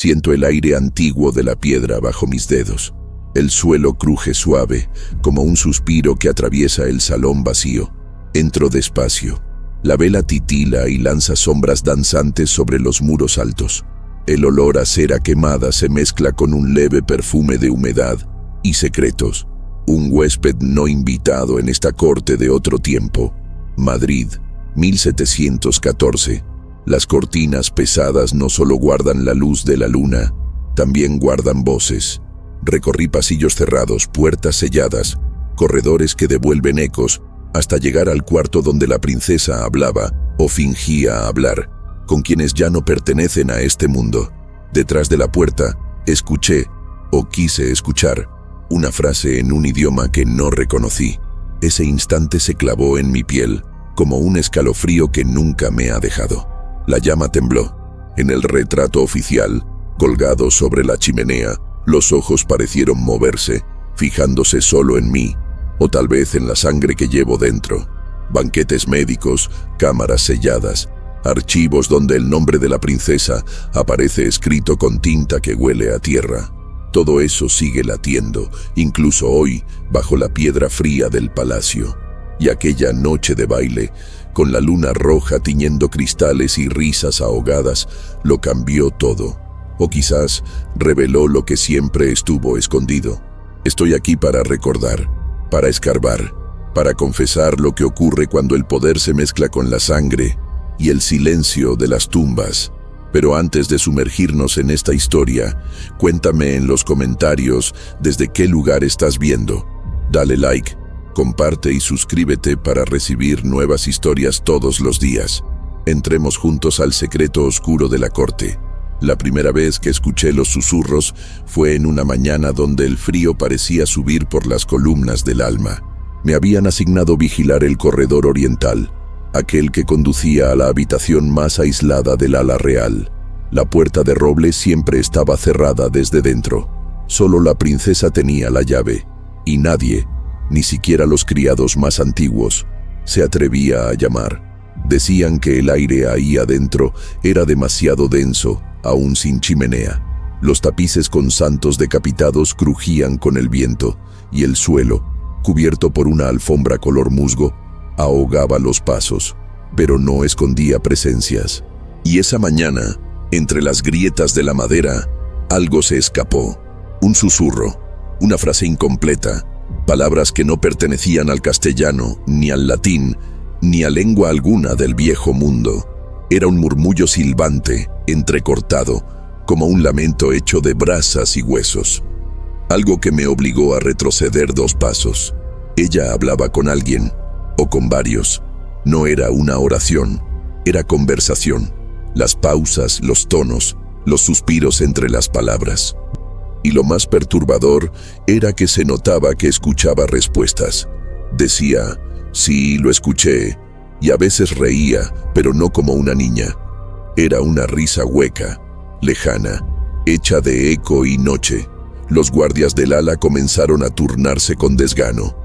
Siento el aire antiguo de la piedra bajo mis dedos. El suelo cruje suave, como un suspiro que atraviesa el salón vacío. Entro despacio. La vela titila y lanza sombras danzantes sobre los muros altos. El olor a cera quemada se mezcla con un leve perfume de humedad y secretos. Un huésped no invitado en esta corte de otro tiempo. Madrid, 1714. Las cortinas pesadas no solo guardan la luz de la luna, también guardan voces. Recorrí pasillos cerrados, puertas selladas, corredores que devuelven ecos, hasta llegar al cuarto donde la princesa hablaba o fingía hablar, con quienes ya no pertenecen a este mundo. Detrás de la puerta, escuché, o quise escuchar, una frase en un idioma que no reconocí. Ese instante se clavó en mi piel, como un escalofrío que nunca me ha dejado. La llama tembló. En el retrato oficial, colgado sobre la chimenea, los ojos parecieron moverse, fijándose solo en mí, o tal vez en la sangre que llevo dentro. Banquetes médicos, cámaras selladas, archivos donde el nombre de la princesa aparece escrito con tinta que huele a tierra. Todo eso sigue latiendo, incluso hoy, bajo la piedra fría del palacio. Y aquella noche de baile, con la luna roja tiñendo cristales y risas ahogadas, lo cambió todo. O quizás reveló lo que siempre estuvo escondido. Estoy aquí para recordar, para escarbar, para confesar lo que ocurre cuando el poder se mezcla con la sangre y el silencio de las tumbas. Pero antes de sumergirnos en esta historia, cuéntame en los comentarios desde qué lugar estás viendo. Dale like, comparte y suscríbete para recibir nuevas historias todos los días. Entremos juntos al secreto oscuro de la corte. La primera vez que escuché los susurros fue en una mañana donde el frío parecía subir por las columnas del alma. Me habían asignado vigilar el corredor oriental, aquel que conducía a la habitación más aislada del ala real. La puerta de roble siempre estaba cerrada desde dentro. Solo la princesa tenía la llave, y nadie, ni siquiera los criados más antiguos, se atrevía a llamar. Decían que el aire ahí adentro era demasiado denso, aún sin chimenea. Los tapices con santos decapitados crujían con el viento, y el suelo, cubierto por una alfombra color musgo, ahogaba los pasos, pero no escondía presencias. Y esa mañana, entre las grietas de la madera, algo se escapó. Un susurro, una frase incompleta, palabras que no pertenecían al castellano, ni al latín, ni a lengua alguna del viejo mundo. Era un murmullo silbante, entrecortado, como un lamento hecho de brasas y huesos. Algo que me obligó a retroceder 2 pasos. Ella hablaba con alguien, o con varios. No era una oración, era conversación. Las pausas, los tonos, los suspiros entre las palabras. Y lo más perturbador era que se notaba que escuchaba respuestas. Decía, sí, lo escuché, y a veces reía, pero no como una niña. Era una risa hueca, lejana, hecha de eco y noche. Los guardias del ala comenzaron a turnarse con desgano.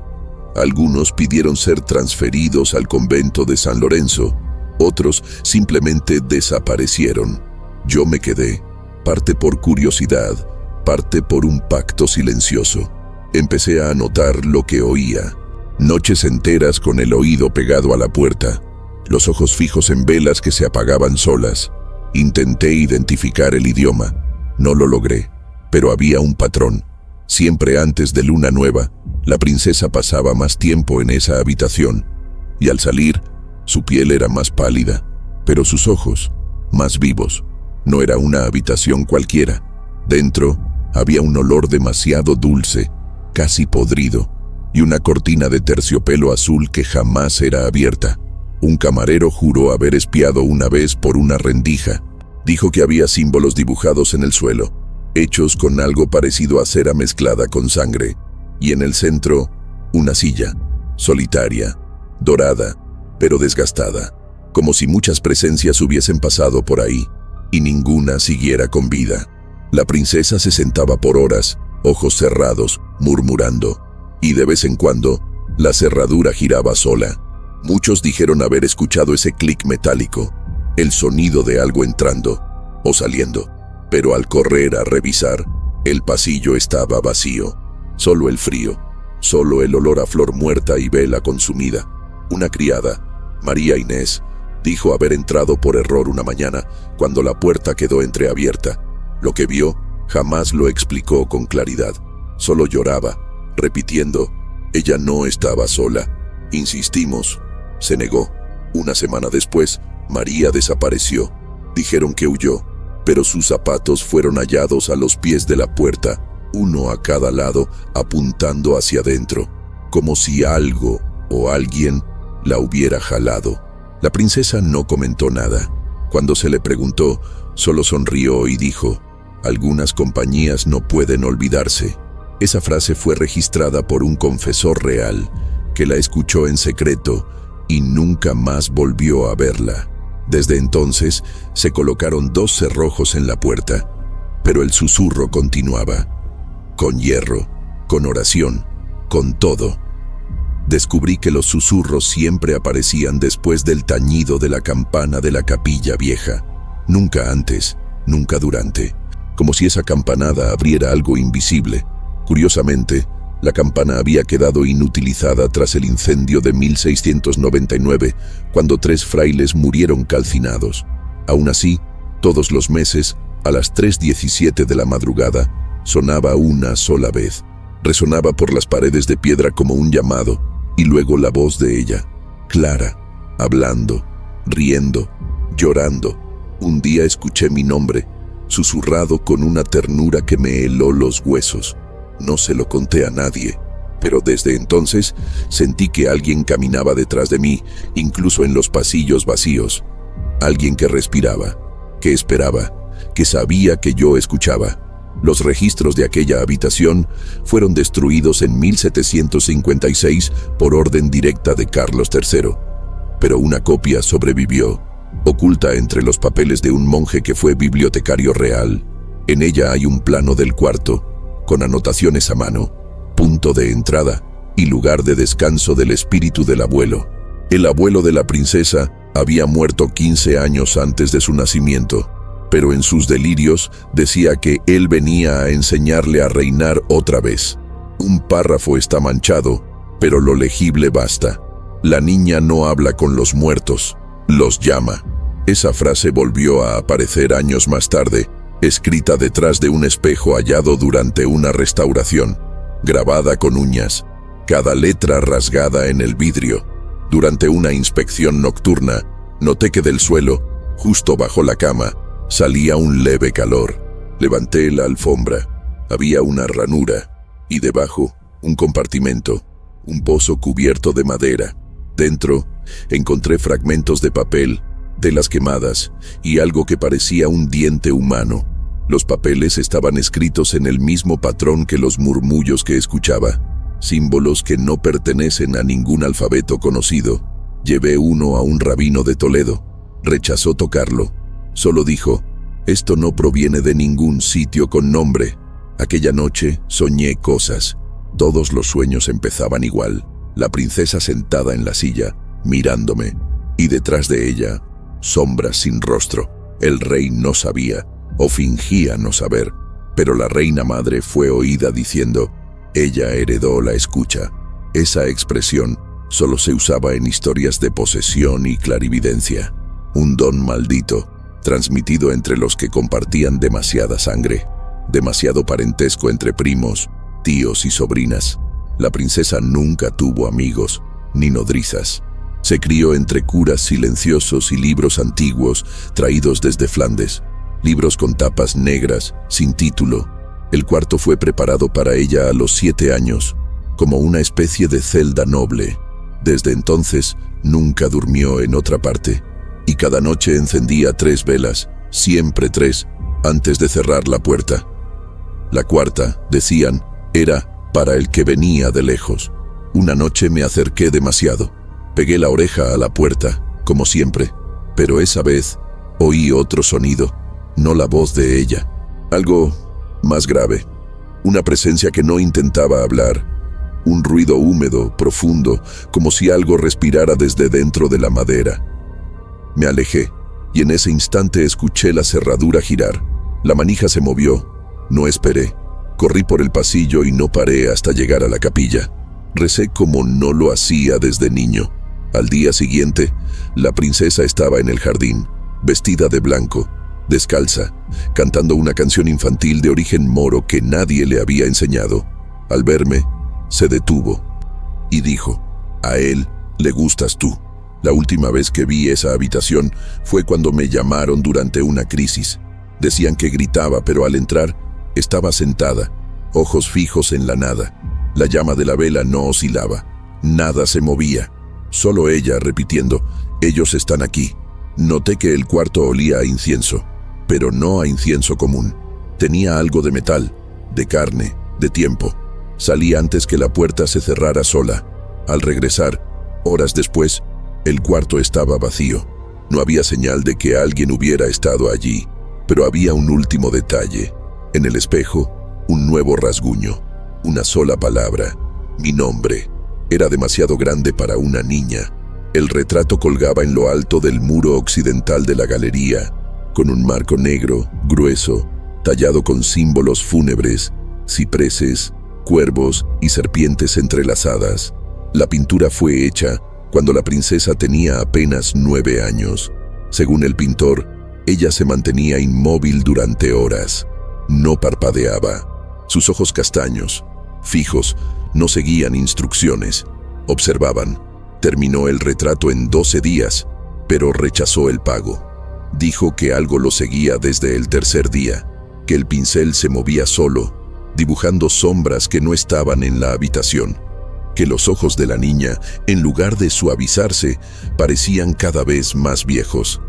Algunos pidieron ser transferidos al convento de San Lorenzo, otros simplemente desaparecieron. Yo me quedé, parte por curiosidad, parte por un pacto silencioso. Empecé a anotar lo que oía. Noches enteras con el oído pegado a la puerta, los ojos fijos en velas que se apagaban solas. Intenté identificar el idioma. No lo logré, pero había un patrón. Siempre antes de luna nueva, la princesa pasaba más tiempo en esa habitación, y al salir, su piel era más pálida, pero sus ojos, más vivos. No era una habitación cualquiera. Dentro, había un olor demasiado dulce, casi podrido, y una cortina de terciopelo azul que jamás era abierta. Un camarero juró haber espiado una vez por una rendija. Dijo que había símbolos dibujados en el suelo, hechos con algo parecido a cera mezclada con sangre, y en el centro, una silla, solitaria, dorada, pero desgastada, como si muchas presencias hubiesen pasado por ahí, y ninguna siguiera con vida. La princesa se sentaba por horas, ojos cerrados, murmurando, y de vez en cuando, la cerradura giraba sola. Muchos dijeron haber escuchado ese clic metálico, el sonido de algo entrando o saliendo. pero al correr a revisar, el pasillo estaba vacío. Solo el frío, solo el olor a flor muerta y vela consumida. Una criada, María Inés, dijo haber entrado por error una mañana cuando la puerta quedó entreabierta. Lo que vio jamás lo explicó con claridad. Solo lloraba, repitiendo, ella no estaba sola. Insistimos. Se negó. Una semana después, María desapareció. Dijeron que huyó, pero sus zapatos fueron hallados a los pies de la puerta, uno a cada lado, apuntando hacia adentro, como si algo o alguien la hubiera jalado. La princesa no comentó nada. Cuando se le preguntó, solo sonrió y dijo, algunas compañías no pueden olvidarse. Esa frase fue registrada por un confesor real, que la escuchó en secreto y nunca más volvió a verla. Desde entonces, se colocaron 2 cerrojos en la puerta, pero el susurro continuaba. Con hierro, con oración, con todo. Descubrí que los susurros siempre aparecían después del tañido de la campana de la capilla vieja. Nunca antes, nunca durante. Como si esa campanada abriera algo invisible. Curiosamente, la campana había quedado inutilizada tras el incendio de 1699, cuando 3 frailes murieron calcinados. Aún así, todos los meses, a las 3:17 de la madrugada, sonaba una sola vez. Resonaba por las paredes de piedra como un llamado, y luego la voz de ella, clara, hablando, riendo, llorando. Un día escuché mi nombre, susurrado con una ternura que me heló los huesos. No se lo conté a nadie, pero desde entonces sentí que alguien caminaba detrás de mí, incluso en los pasillos vacíos. Alguien que respiraba, que esperaba, que sabía que yo escuchaba. Los registros de aquella habitación fueron destruidos en 1756 por orden directa de Carlos III, pero una copia sobrevivió, oculta entre los papeles de un monje que fue bibliotecario real. En ella hay un plano del cuarto, con anotaciones a mano, punto de entrada y lugar de descanso del espíritu del abuelo. El abuelo de la princesa había muerto 15 años antes de su nacimiento, pero en sus delirios decía que él venía a enseñarle a reinar otra vez. Un párrafo está manchado, pero lo legible basta. La niña no habla con los muertos, los llama. Esa frase volvió a aparecer años más tarde, escrita detrás de un espejo hallado durante una restauración, grabada con uñas, cada letra rasgada en el vidrio. Durante una inspección nocturna, noté que del suelo, justo bajo la cama, salía un leve calor. Levanté la alfombra. Había una ranura, y debajo, un compartimento, un pozo cubierto de madera. Dentro, encontré fragmentos de papel, telas quemadas y algo que parecía un diente humano. Los papeles estaban escritos en el mismo patrón que los murmullos que escuchaba, símbolos que no pertenecen a ningún alfabeto conocido. Llevé uno a un rabino de Toledo. Rechazó tocarlo. Solo dijo, esto no proviene de ningún sitio con nombre. Aquella noche soñé cosas. Todos los sueños empezaban igual. La princesa sentada en la silla, mirándome, y detrás de ella, sombras sin rostro. El rey no sabía, o fingía no saber, pero la reina madre fue oída diciendo, ella heredó la escucha. Esa expresión solo se usaba en historias de posesión y clarividencia. Un don maldito, transmitido entre los que compartían demasiada sangre, demasiado parentesco entre primos, tíos y sobrinas. La princesa nunca tuvo amigos, ni nodrizas. Se crió entre curas silenciosos y libros antiguos traídos desde Flandes, libros con tapas negras, sin título. El cuarto fue preparado para ella a los 7 años, como una especie de celda noble. Desde entonces, nunca durmió en otra parte, y cada noche encendía 3 velas, siempre 3, antes de cerrar la puerta. La cuarta, decían, era para el que venía de lejos. Una noche me acerqué demasiado. Pegué la oreja a la puerta, como siempre, pero esa vez oí otro sonido, no la voz de ella. Algo más grave, una presencia que no intentaba hablar, un ruido húmedo, profundo, como si algo respirara desde dentro de la madera. Me alejé, y en ese instante escuché la cerradura girar. La manija se movió. No esperé. Corrí por el pasillo y no paré hasta llegar a la capilla. Recé como no lo hacía desde niño. Al día siguiente, la princesa estaba en el jardín, vestida de blanco, descalza, cantando una canción infantil de origen moro que nadie le había enseñado. Al verme, se detuvo y dijo: «A él le gustas tú». La última vez que vi esa habitación fue cuando me llamaron durante una crisis. Decían que gritaba, pero al entrar, estaba sentada, ojos fijos en la nada. La llama de la vela no oscilaba, nada se movía, solo ella repitiendo: «Ellos están aquí». Noté que el cuarto olía a incienso, pero no a incienso común. Tenía algo de metal, de carne, de tiempo. Salí antes que la puerta se cerrara sola. Al regresar, horas después, el cuarto estaba vacío. No había señal de que alguien hubiera estado allí, pero había un último detalle. En el espejo, un nuevo rasguño, una sola palabra: mi nombre. Era demasiado grande para una niña. El retrato colgaba en lo alto del muro occidental de la galería, con un marco negro, grueso, tallado con símbolos fúnebres, cipreses, cuervos y serpientes entrelazadas. La pintura fue hecha cuando la princesa tenía apenas 9 años. Según el pintor, ella se mantenía inmóvil durante horas. No parpadeaba. Sus ojos castaños, fijos, no seguían instrucciones. Observaban. Terminó el retrato en 12 días, pero rechazó el pago. Dijo que algo lo seguía desde el tercer día, que el pincel se movía solo, dibujando sombras que no estaban en la habitación, que los ojos de la niña, en lugar de suavizarse, parecían cada vez más viejos.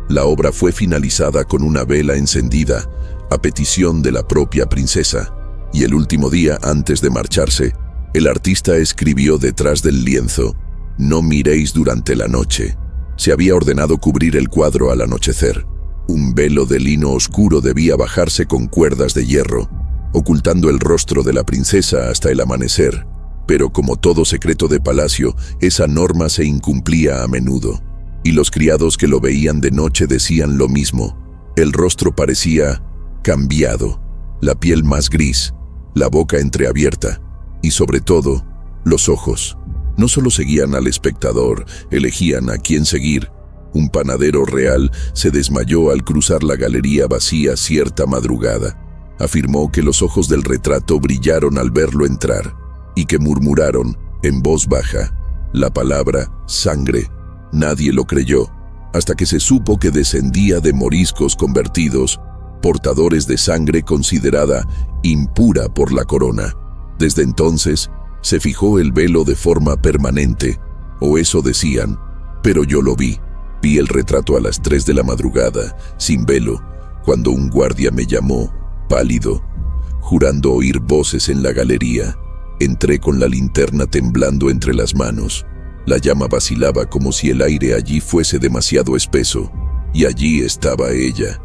La obra fue finalizada con una vela encendida, a petición de la propia princesa, y el último día antes de marcharse, el artista escribió detrás del lienzo: «No miréis durante la noche». Se había ordenado cubrir el cuadro al anochecer. Un velo de lino oscuro debía bajarse con cuerdas de hierro, ocultando el rostro de la princesa hasta el amanecer. Pero como todo secreto de palacio, esa norma se incumplía a menudo. Y los criados que lo veían de noche decían lo mismo. El rostro parecía cambiado, la piel más gris, la boca entreabierta, y sobre todo, los ojos. No solo seguían al espectador, elegían a quién seguir. Un panadero real se desmayó al cruzar la galería vacía cierta madrugada. Afirmó que los ojos del retrato brillaron al verlo entrar, y que murmuraron, en voz baja, la palabra sangre. Nadie lo creyó, hasta que se supo que descendía de moriscos convertidos, portadores de sangre considerada impura por la corona. Desde entonces, se fijó el velo de forma permanente, o eso decían, pero yo lo vi. Vi el retrato a las 3 de la madrugada, sin velo, cuando un guardia me llamó, pálido, jurando oír voces en la galería. Entré con la linterna temblando entre las manos. La llama vacilaba como si el aire allí fuese demasiado espeso, y allí estaba ella,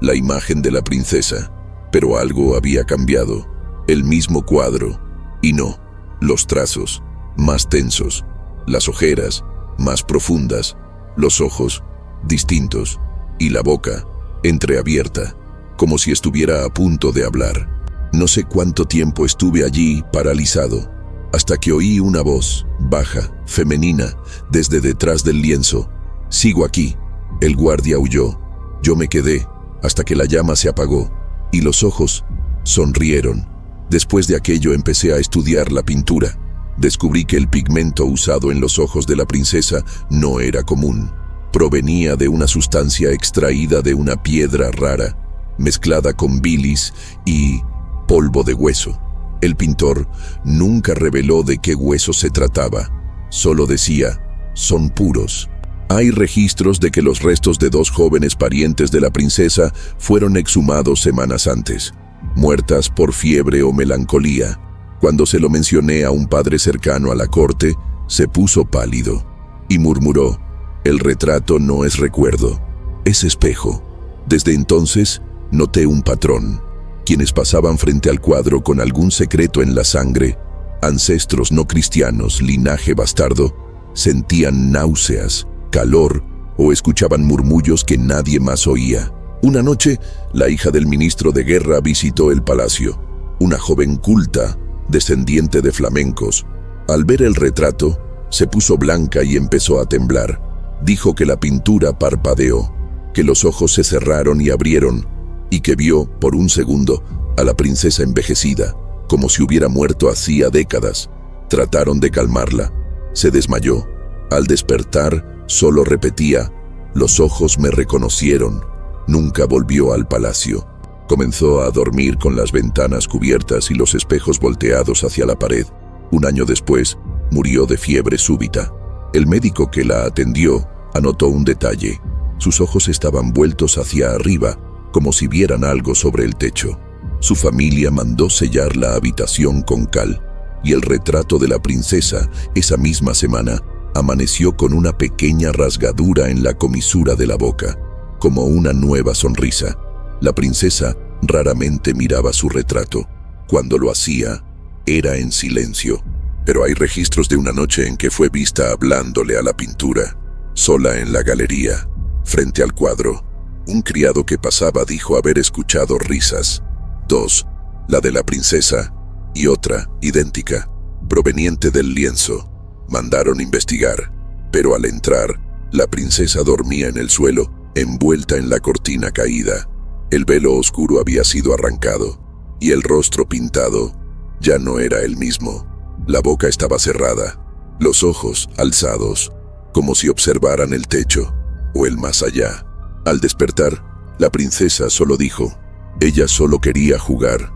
la imagen de la princesa. Pero algo había cambiado, el mismo cuadro, y no, los trazos, más tensos, las ojeras, más profundas, los ojos, distintos, y la boca, entreabierta, como si estuviera a punto de hablar. No sé cuánto tiempo estuve allí, paralizado, hasta que oí una voz, baja, femenina, desde detrás del lienzo: «Sigo aquí». El guardia huyó. Yo me quedé, hasta que la llama se apagó, y los ojos sonrieron. Después de aquello empecé a estudiar la pintura. Descubrí que el pigmento usado en los ojos de la princesa no era común. Provenía de una sustancia extraída de una piedra rara, mezclada con bilis y polvo de hueso. El pintor nunca reveló de qué hueso se trataba, solo decía: «Son puros». Hay registros de que los restos de 2 jóvenes parientes de la princesa fueron exhumados semanas antes, muertas por fiebre o melancolía. Cuando se lo mencioné a un padre cercano a la corte, se puso pálido y murmuró: «El retrato no es recuerdo, es espejo». Desde entonces, noté un patrón. Quienes pasaban frente al cuadro con algún secreto en la sangre, ancestros no cristianos, linaje bastardo, sentían náuseas, calor o escuchaban murmullos que nadie más oía. Una noche, la hija del ministro de guerra visitó el palacio, una joven culta, descendiente de flamencos. Al ver el retrato, se puso blanca y empezó a temblar. Dijo que la pintura parpadeó, que los ojos se cerraron y abrieron, y que vio, por un segundo, a la princesa envejecida, como si hubiera muerto hacía décadas. Trataron de calmarla. Se desmayó. Al despertar, solo repetía: «Los ojos me reconocieron». Nunca volvió al palacio. Comenzó a dormir con las ventanas cubiertas y los espejos volteados hacia la pared. Un año después, murió de fiebre súbita. El médico que la atendió anotó un detalle. Sus ojos estaban vueltos hacia arriba, como si vieran algo sobre el techo. Su familia mandó sellar la habitación con cal, y el retrato de la princesa, esa misma semana, amaneció con una pequeña rasgadura en la comisura de la boca, como una nueva sonrisa. La princesa raramente miraba su retrato. Cuando lo hacía, era en silencio. Pero hay registros de una noche en que fue vista hablándole a la pintura, sola en la galería, frente al cuadro. Un criado que pasaba dijo haber escuchado risas. 2. La de la princesa, y otra, idéntica, proveniente del lienzo. Mandaron investigar, pero al entrar, la princesa dormía en el suelo, envuelta en la cortina caída. El velo oscuro había sido arrancado, y el rostro pintado ya no era el mismo. La boca estaba cerrada, los ojos alzados, como si observaran el techo o el más allá. Al despertar, la princesa solo dijo: «Ella solo quería jugar».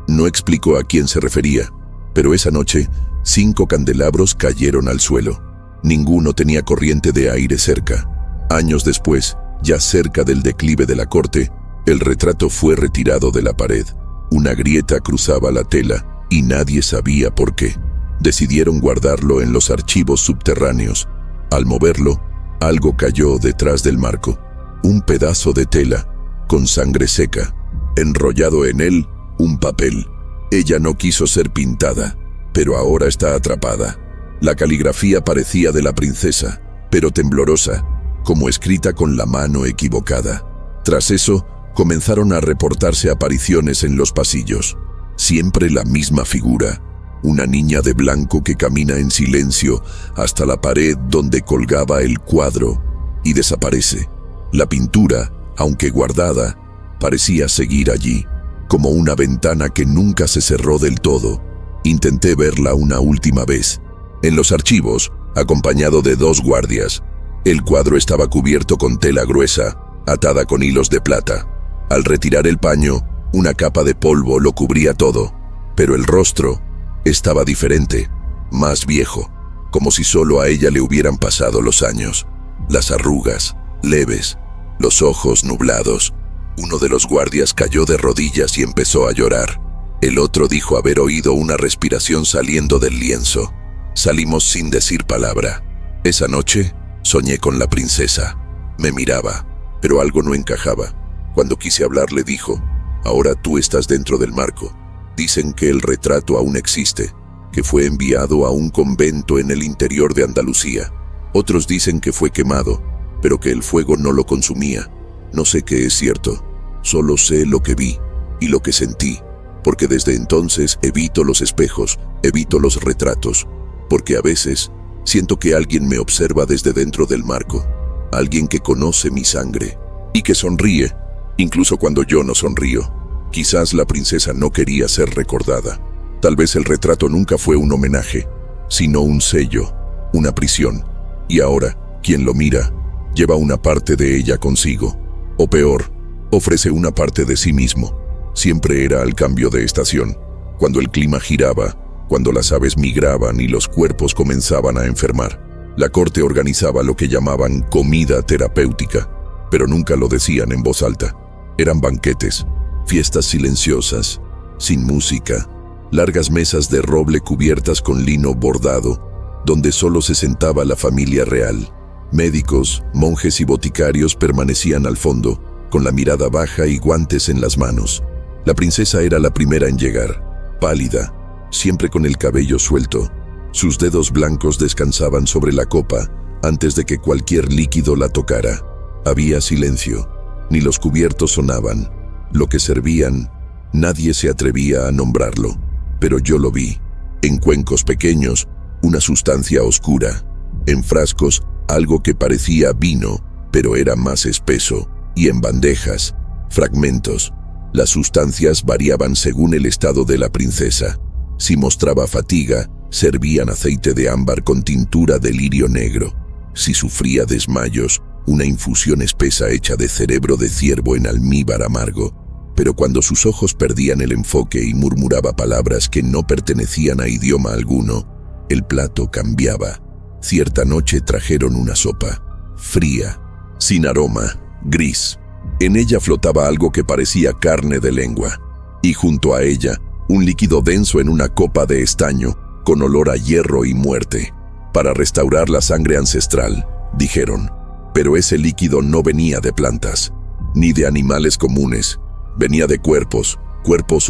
No explicó a quién se refería, pero esa noche 5 candelabros cayeron al suelo. Ninguno tenía corriente de aire cerca. Años después, ya cerca del declive de la corte, el retrato fue retirado de la pared. Una grieta cruzaba la tela y nadie sabía por qué. Decidieron guardarlo en los archivos subterráneos. Al moverlo, algo cayó detrás del marco. Un pedazo de tela, con sangre seca. Enrollado en él, un papel. Ella no quiso ser pintada, pero ahora está atrapada. La caligrafía parecía de la princesa, pero temblorosa, como escrita con la mano equivocada. Tras eso, comenzaron a reportarse apariciones en los pasillos. Siempre la misma figura, una niña de blanco que camina en silencio hasta la pared donde colgaba el cuadro y desaparece. La pintura, aunque guardada, parecía seguir allí, como una ventana que nunca se cerró del todo. Intenté verla una última vez. En los archivos, acompañado de 2 guardias. El cuadro estaba cubierto con tela gruesa, atada con hilos de plata. Al retirar el paño, una capa de polvo lo cubría todo, pero el rostro estaba diferente, más viejo, como si solo a ella le hubieran pasado los años. Las arrugas, leves, los ojos nublados. Uno de los guardias cayó de rodillas y empezó a llorar. El otro dijo haber oído una respiración saliendo del lienzo. Salimos sin decir palabra. Esa noche, soñé con la princesa. Me miraba, pero algo no encajaba. Cuando quise hablar le dijo: «Ahora tú estás dentro del marco. Dicen que el retrato aún existe, que fue enviado a un convento en el interior de Andalucía. Otros dicen que fue quemado, pero que el fuego no lo consumía. No sé qué es cierto, solo sé lo que vi y lo que sentí, porque desde entonces evito los espejos, evito los retratos, porque a veces siento que alguien me observa desde dentro del marco, alguien que conoce mi sangre y que sonríe, incluso cuando yo no sonrío. Quizás la princesa no quería ser recordada. Tal vez el retrato nunca fue un homenaje, sino un sello, una prisión. Y ahora, quien lo mira, lleva una parte de ella consigo. O peor, ofrece una parte de sí mismo. Siempre era al cambio de estación, cuando el clima giraba, cuando las aves migraban y los cuerpos comenzaban a enfermar. La corte organizaba lo que llamaban comida terapéutica, pero nunca lo decían en voz alta. Eran banquetes, fiestas silenciosas, sin música, largas mesas de roble cubiertas con lino bordado, donde solo se sentaba la familia real. Médicos, monjes y boticarios permanecían al fondo, con la mirada baja y guantes en las manos. La princesa era la primera en llegar, pálida, siempre con el cabello suelto. Sus dedos blancos descansaban sobre la copa antes de que cualquier líquido la tocara. Había silencio. ni los cubiertos sonaban. Lo que servían, nadie se atrevía a nombrarlo, pero yo lo vi. En cuencos pequeños, una sustancia oscura. En frascos, algo que parecía vino, pero era más espeso. Y en bandejas, fragmentos. Las sustancias variaban según el estado de la princesa. Si mostraba fatiga, servían aceite de ámbar con tintura de lirio negro. Si sufría desmayos, una infusión espesa hecha de cerebro de ciervo en almíbar amargo. Pero cuando sus ojos perdían el enfoque y murmuraba palabras que no pertenecían a idioma alguno, el plato cambiaba. Cierta noche trajeron una sopa, fría, sin aroma, gris. En ella flotaba algo que parecía carne de lengua, y junto a ella, un líquido denso en una copa de estaño, con olor a hierro y muerte. Para restaurar la sangre ancestral, dijeron, pero ese líquido no venía de plantas, ni de animales comunes. Venía de cuerpos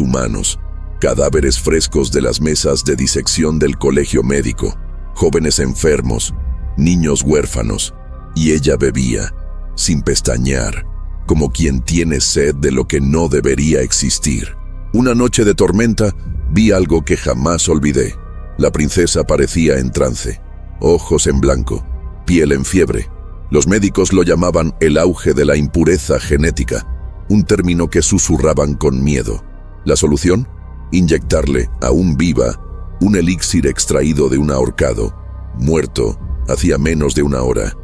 humanos, cadáveres frescos de las mesas de disección del colegio médico, jóvenes enfermos, niños huérfanos, y ella bebía, sin pestañear, como quien tiene sed de lo que no debería existir. Una noche de tormenta, vi algo que jamás olvidé. La princesa parecía en trance, ojos en blanco, piel en fiebre. Los médicos lo llamaban el auge de la impureza genética, un término que susurraban con miedo. ¿La solución? Inyectarle, aún viva, un elixir extraído de un ahorcado, muerto, hacía menos de una hora.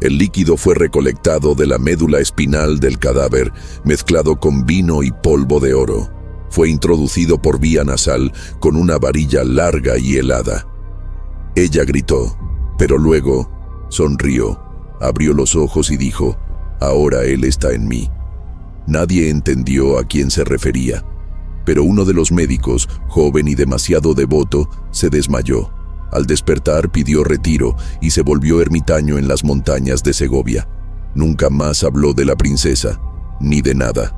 El líquido fue recolectado de la médula espinal del cadáver, mezclado con vino y polvo de oro. Fue introducido por vía nasal con una varilla larga y helada. Ella gritó, pero luego sonrió, abrió los ojos y dijo, «Ahora él está en mí». Nadie entendió a quién se refería, pero uno de los médicos, joven y demasiado devoto, se desmayó. Al despertar pidió retiro y se volvió ermitaño en las montañas de Segovia. Nunca más habló de la princesa, ni de nada.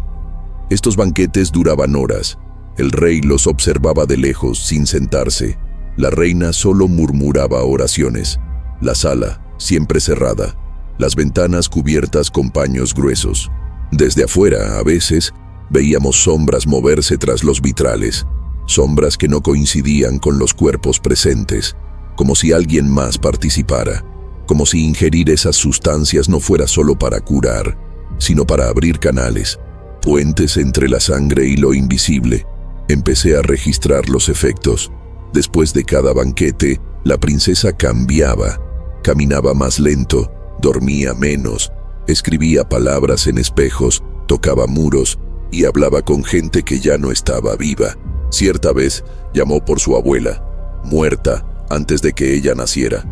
Estos banquetes duraban horas. El rey los observaba de lejos, sin sentarse. La reina solo murmuraba oraciones. La sala, siempre cerrada. Las ventanas cubiertas con paños gruesos. Desde afuera, a veces, veíamos sombras moverse tras los vitrales. Sombras que no coincidían con los cuerpos presentes, como si alguien más participara, como si ingerir esas sustancias no fuera solo para curar, sino para abrir canales, puentes entre la sangre y lo invisible. Empecé a registrar los efectos. Después de cada banquete, la princesa cambiaba, caminaba más lento, dormía menos, escribía palabras en espejos, tocaba muros y hablaba con gente que ya no estaba viva. Cierta vez llamó por su abuela, muerta antes de que ella naciera.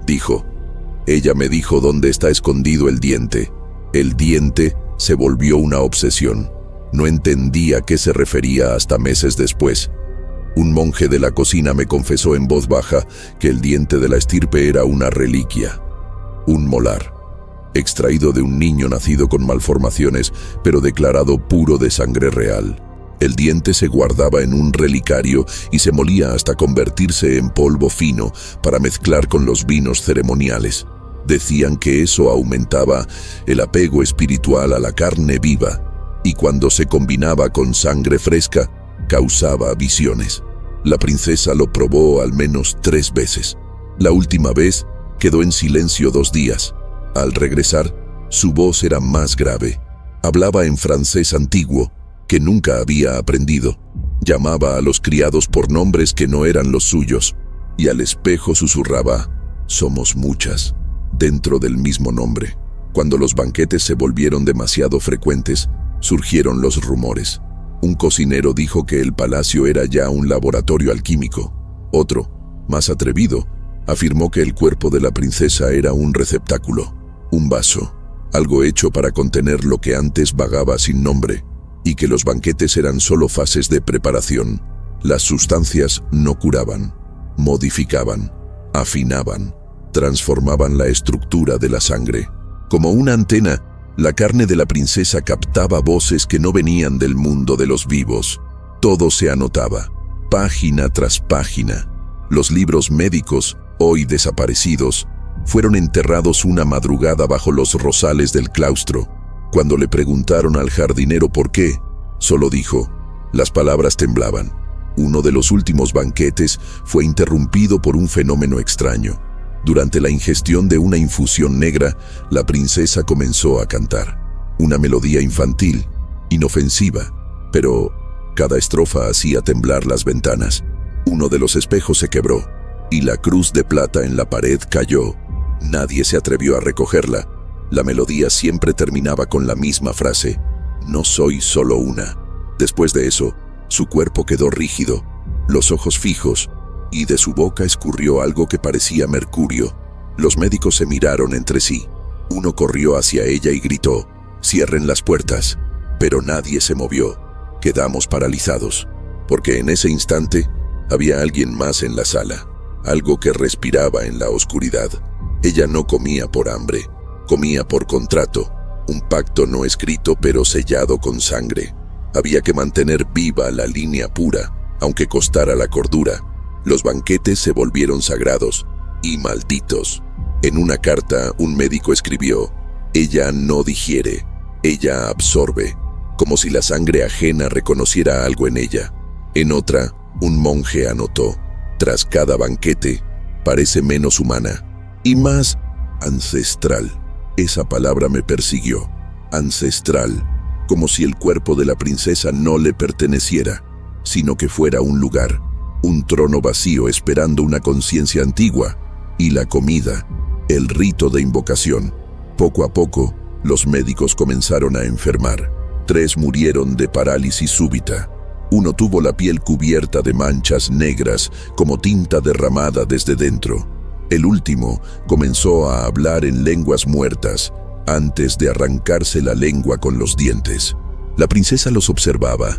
Dijo, ella me dijo dónde está escondido el diente. El diente se volvió una obsesión. No entendía a qué se refería hasta meses después. Un monje de la cocina me confesó en voz baja que el diente de la estirpe era una reliquia, un molar, extraído de un niño nacido con malformaciones, pero declarado puro de sangre real. El diente se guardaba en un relicario y se molía hasta convertirse en polvo fino para mezclar con los vinos ceremoniales. Decían que eso aumentaba el apego espiritual a la carne viva y cuando se combinaba con sangre fresca, causaba visiones. La princesa lo probó al menos 3 veces. La última vez quedó en silencio 2 días. Al regresar, su voz era más grave. Hablaba en francés antiguo, que nunca había aprendido. Llamaba a los criados por nombres que no eran los suyos, y al espejo susurraba, «Somos muchas», dentro del mismo nombre. Cuando los banquetes se volvieron demasiado frecuentes, surgieron los rumores. Un cocinero dijo que el palacio era ya un laboratorio alquímico. Otro, más atrevido, afirmó que el cuerpo de la princesa era un receptáculo, un vaso, algo hecho para contener lo que antes vagaba sin nombre, y que los banquetes eran solo fases de preparación. Las sustancias no curaban, modificaban, afinaban, transformaban la estructura de la sangre. Como una antena, la carne de la princesa captaba voces que no venían del mundo de los vivos. Todo se anotaba, página tras página. Los libros médicos, hoy desaparecidos, fueron enterrados una madrugada bajo los rosales del claustro. Cuando le preguntaron al jardinero por qué, solo dijo, las palabras temblaban. Uno de los últimos banquetes fue interrumpido por un fenómeno extraño. Durante la ingestión de una infusión negra, la princesa comenzó a cantar. Una melodía infantil, inofensiva, pero cada estrofa hacía temblar las ventanas. Uno de los espejos se quebró y la cruz de plata en la pared cayó. Nadie se atrevió a recogerla. La melodía siempre terminaba con la misma frase: no soy solo una. Después de eso, su cuerpo quedó rígido, los ojos fijos, y de su boca escurrió algo que parecía mercurio. Los médicos se miraron entre sí. Uno corrió hacia ella y gritó: cierren las puertas. Pero nadie se movió. Quedamos paralizados, porque en ese instante había alguien más en la sala, algo que respiraba en la oscuridad. Ella no comía por hambre, comía por contrato, un pacto no escrito pero sellado con sangre. Había que mantener viva la línea pura, aunque costara la cordura. Los banquetes se volvieron sagrados y malditos. En una carta, un médico escribió: ella no digiere, ella absorbe, como si la sangre ajena reconociera algo en ella. En otra, un monje anotó: tras cada banquete, parece menos humana y más ancestral. Esa palabra me persiguió. Ancestral, como si el cuerpo de la princesa no le perteneciera, sino que fuera un lugar, un trono vacío esperando una conciencia antigua. Y la comida, el rito de invocación. Poco a poco, los médicos comenzaron a enfermar. 3 murieron de parálisis súbita. Uno tuvo la piel cubierta de manchas negras como tinta derramada desde dentro. El último comenzó a hablar en lenguas muertas antes de arrancarse la lengua con los dientes. La princesa los observaba.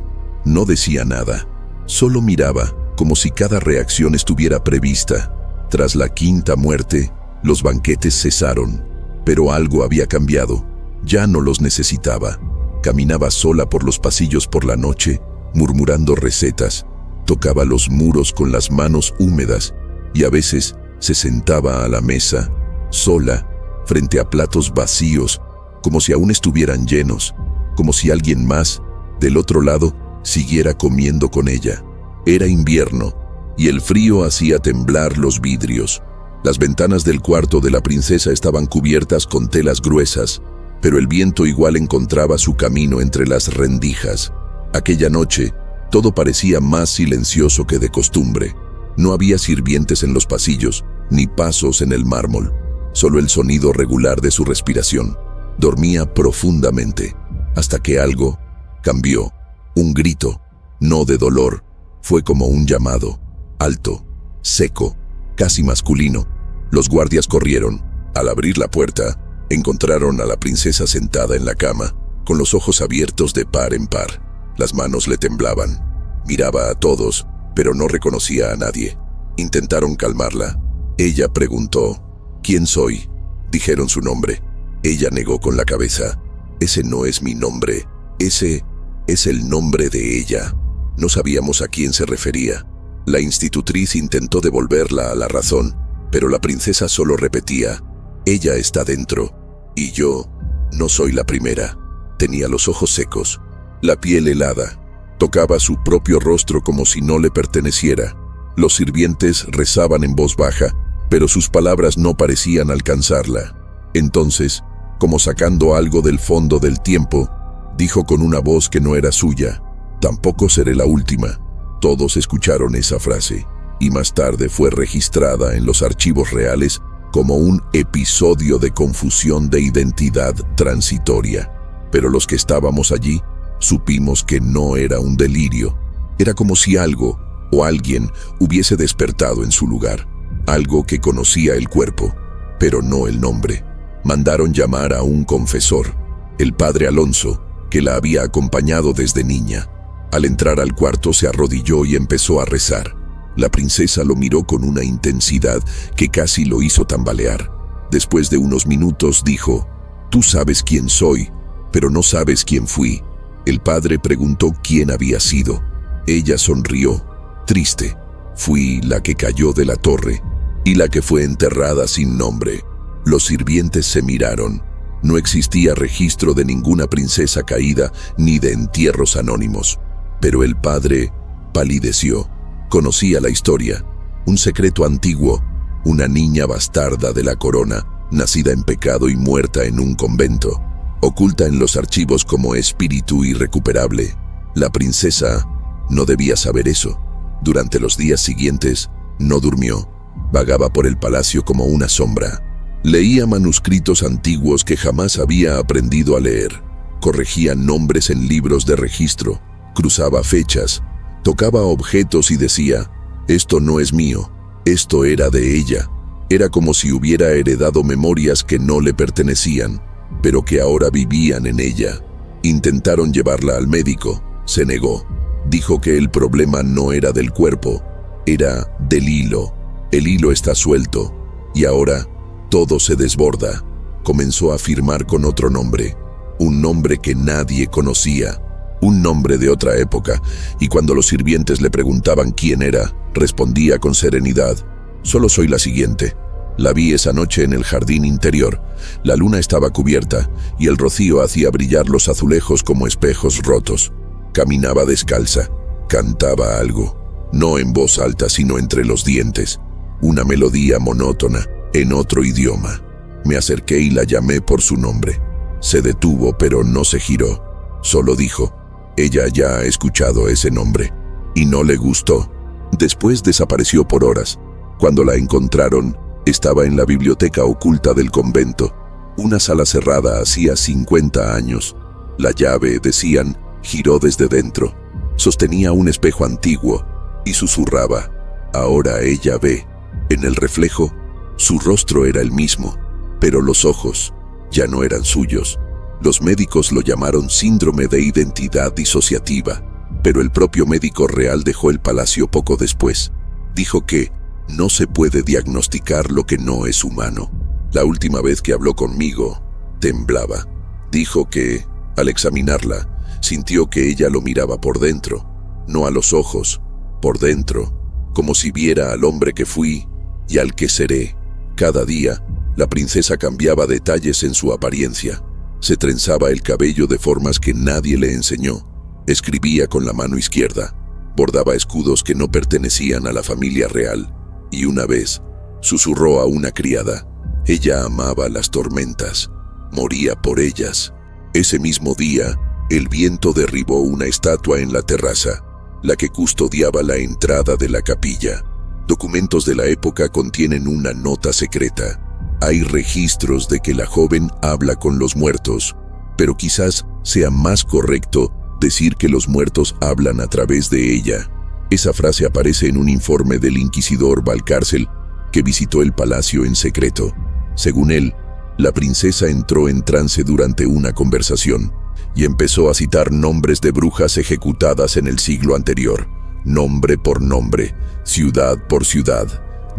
No decía nada, solo miraba como si cada reacción estuviera prevista. Tras la 5ª muerte, los banquetes cesaron, pero algo había cambiado. Ya no los necesitaba. Caminaba sola por los pasillos por la noche, murmurando recetas. Tocaba los muros con las manos húmedas y a veces se sentaba a la mesa, sola, frente a platos vacíos, como si aún estuvieran llenos, como si alguien más, del otro lado, siguiera comiendo con ella. Era invierno y el frío hacía temblar los vidrios. Las ventanas del cuarto de la princesa estaban cubiertas con telas gruesas, pero el viento igual encontraba su camino entre las rendijas. Aquella noche, todo parecía más silencioso que de costumbre. No había sirvientes en los pasillos, ni pasos en el mármol, solo el sonido regular de su respiración. Dormía profundamente, hasta que algo cambió. Un grito, no de dolor, fue como un llamado, alto, seco, casi masculino. Los guardias corrieron. Al abrir la puerta, encontraron a la princesa sentada en la cama, con los ojos abiertos de par en par. Las manos le temblaban. Miraba a todos, pero no reconocía a nadie. Intentaron calmarla. Ella preguntó: ¿quién soy? Dijeron su nombre. Ella negó con la cabeza. Ese no es mi nombre. Ese es el nombre de ella. No sabíamos a quién se refería. La institutriz intentó devolverla a la razón, pero la princesa solo repetía: ella está dentro, y yo no soy la primera. Tenía los ojos secos, la piel helada. Tocaba su propio rostro como si no le perteneciera. Los sirvientes rezaban en voz baja, pero sus palabras no parecían alcanzarla. Entonces, como sacando algo del fondo del tiempo, dijo con una voz que no era suya: tampoco seré la última. Todos escucharon esa frase, y más tarde fue registrada en los archivos reales como un episodio de confusión de identidad transitoria. Pero los que estábamos allí supimos que no era un delirio. Era como si algo o alguien hubiese despertado en su lugar. Algo que conocía el cuerpo, pero no el nombre. Mandaron llamar a un confesor, el padre Alonso, que la había acompañado desde niña. Al entrar al cuarto se arrodilló y empezó a rezar. La princesa lo miró con una intensidad que casi lo hizo tambalear. Después de unos minutos dijo: tú sabes quién soy, pero no sabes quién fui. El padre preguntó quién había sido. Ella sonrió, triste. Fui la que cayó de la torre y la que fue enterrada sin nombre. Los sirvientes se miraron. No existía registro de ninguna princesa caída ni de entierros anónimos. Pero el padre palideció. Conocía la historia, un secreto antiguo, una niña bastarda de la corona, nacida en pecado y muerta en un convento, oculta en los archivos como espíritu irrecuperable. La princesa no debía saber eso. Durante los días siguientes, no durmió. Vagaba por el palacio como una sombra. Leía manuscritos antiguos que jamás había aprendido a leer. Corregía nombres en libros de registro. Cruzaba fechas. Tocaba objetos y decía, esto no es mío, esto era de ella. Era como si hubiera heredado memorias que no le pertenecían, pero que ahora vivían en ella. Intentaron llevarla al médico. Se negó. Dijo que el problema no era del cuerpo, era del hilo. El hilo está suelto, y ahora todo se desborda. Comenzó a firmar con otro nombre, un nombre que nadie conocía, un nombre de otra época, y cuando los sirvientes le preguntaban quién era, respondía con serenidad, solo soy la siguiente. La vi esa noche en el jardín interior. La luna estaba cubierta, y el rocío hacía brillar los azulejos como espejos rotos. Caminaba descalza, cantaba algo, no en voz alta sino entre los dientes, una melodía monótona, en otro idioma. Me acerqué y la llamé por su nombre. Se detuvo, pero no se giró. Solo dijo, ella ya ha escuchado ese nombre, y no le gustó. Después desapareció por horas. Cuando la encontraron, estaba en la biblioteca oculta del convento, una sala cerrada hacía 50 años. La llave, decían, giró desde dentro. Sostenía un espejo antiguo y susurraba, ahora ella ve. En el reflejo, su rostro era el mismo, pero los ojos ya no eran suyos. Los médicos lo llamaron síndrome de identidad disociativa, pero el propio médico real dejó el palacio poco después. Dijo que no se puede diagnosticar lo que no es humano. La última vez que habló conmigo, temblaba. Dijo que, al examinarla, sintió que ella lo miraba por dentro, no a los ojos, por dentro, como si viera al hombre que fui y al que seré. Cada día, la princesa cambiaba detalles en su apariencia. Se trenzaba el cabello de formas que nadie le enseñó. Escribía con la mano izquierda. Bordaba escudos que no pertenecían a la familia real. Y una vez, susurró a una criada. Ella amaba las tormentas. Moría por ellas. Ese mismo día, el viento derribó una estatua en la terraza, la que custodiaba la entrada de la capilla. Documentos de la época contienen una nota secreta. Hay registros de que la joven habla con los muertos, pero quizás sea más correcto decir que los muertos hablan a través de ella. Esa frase aparece en un informe del inquisidor Valcárcel, que visitó el palacio en secreto. Según él, la princesa entró en trance durante una conversación y empezó a citar nombres de brujas ejecutadas en el siglo anterior, nombre por nombre, ciudad por ciudad,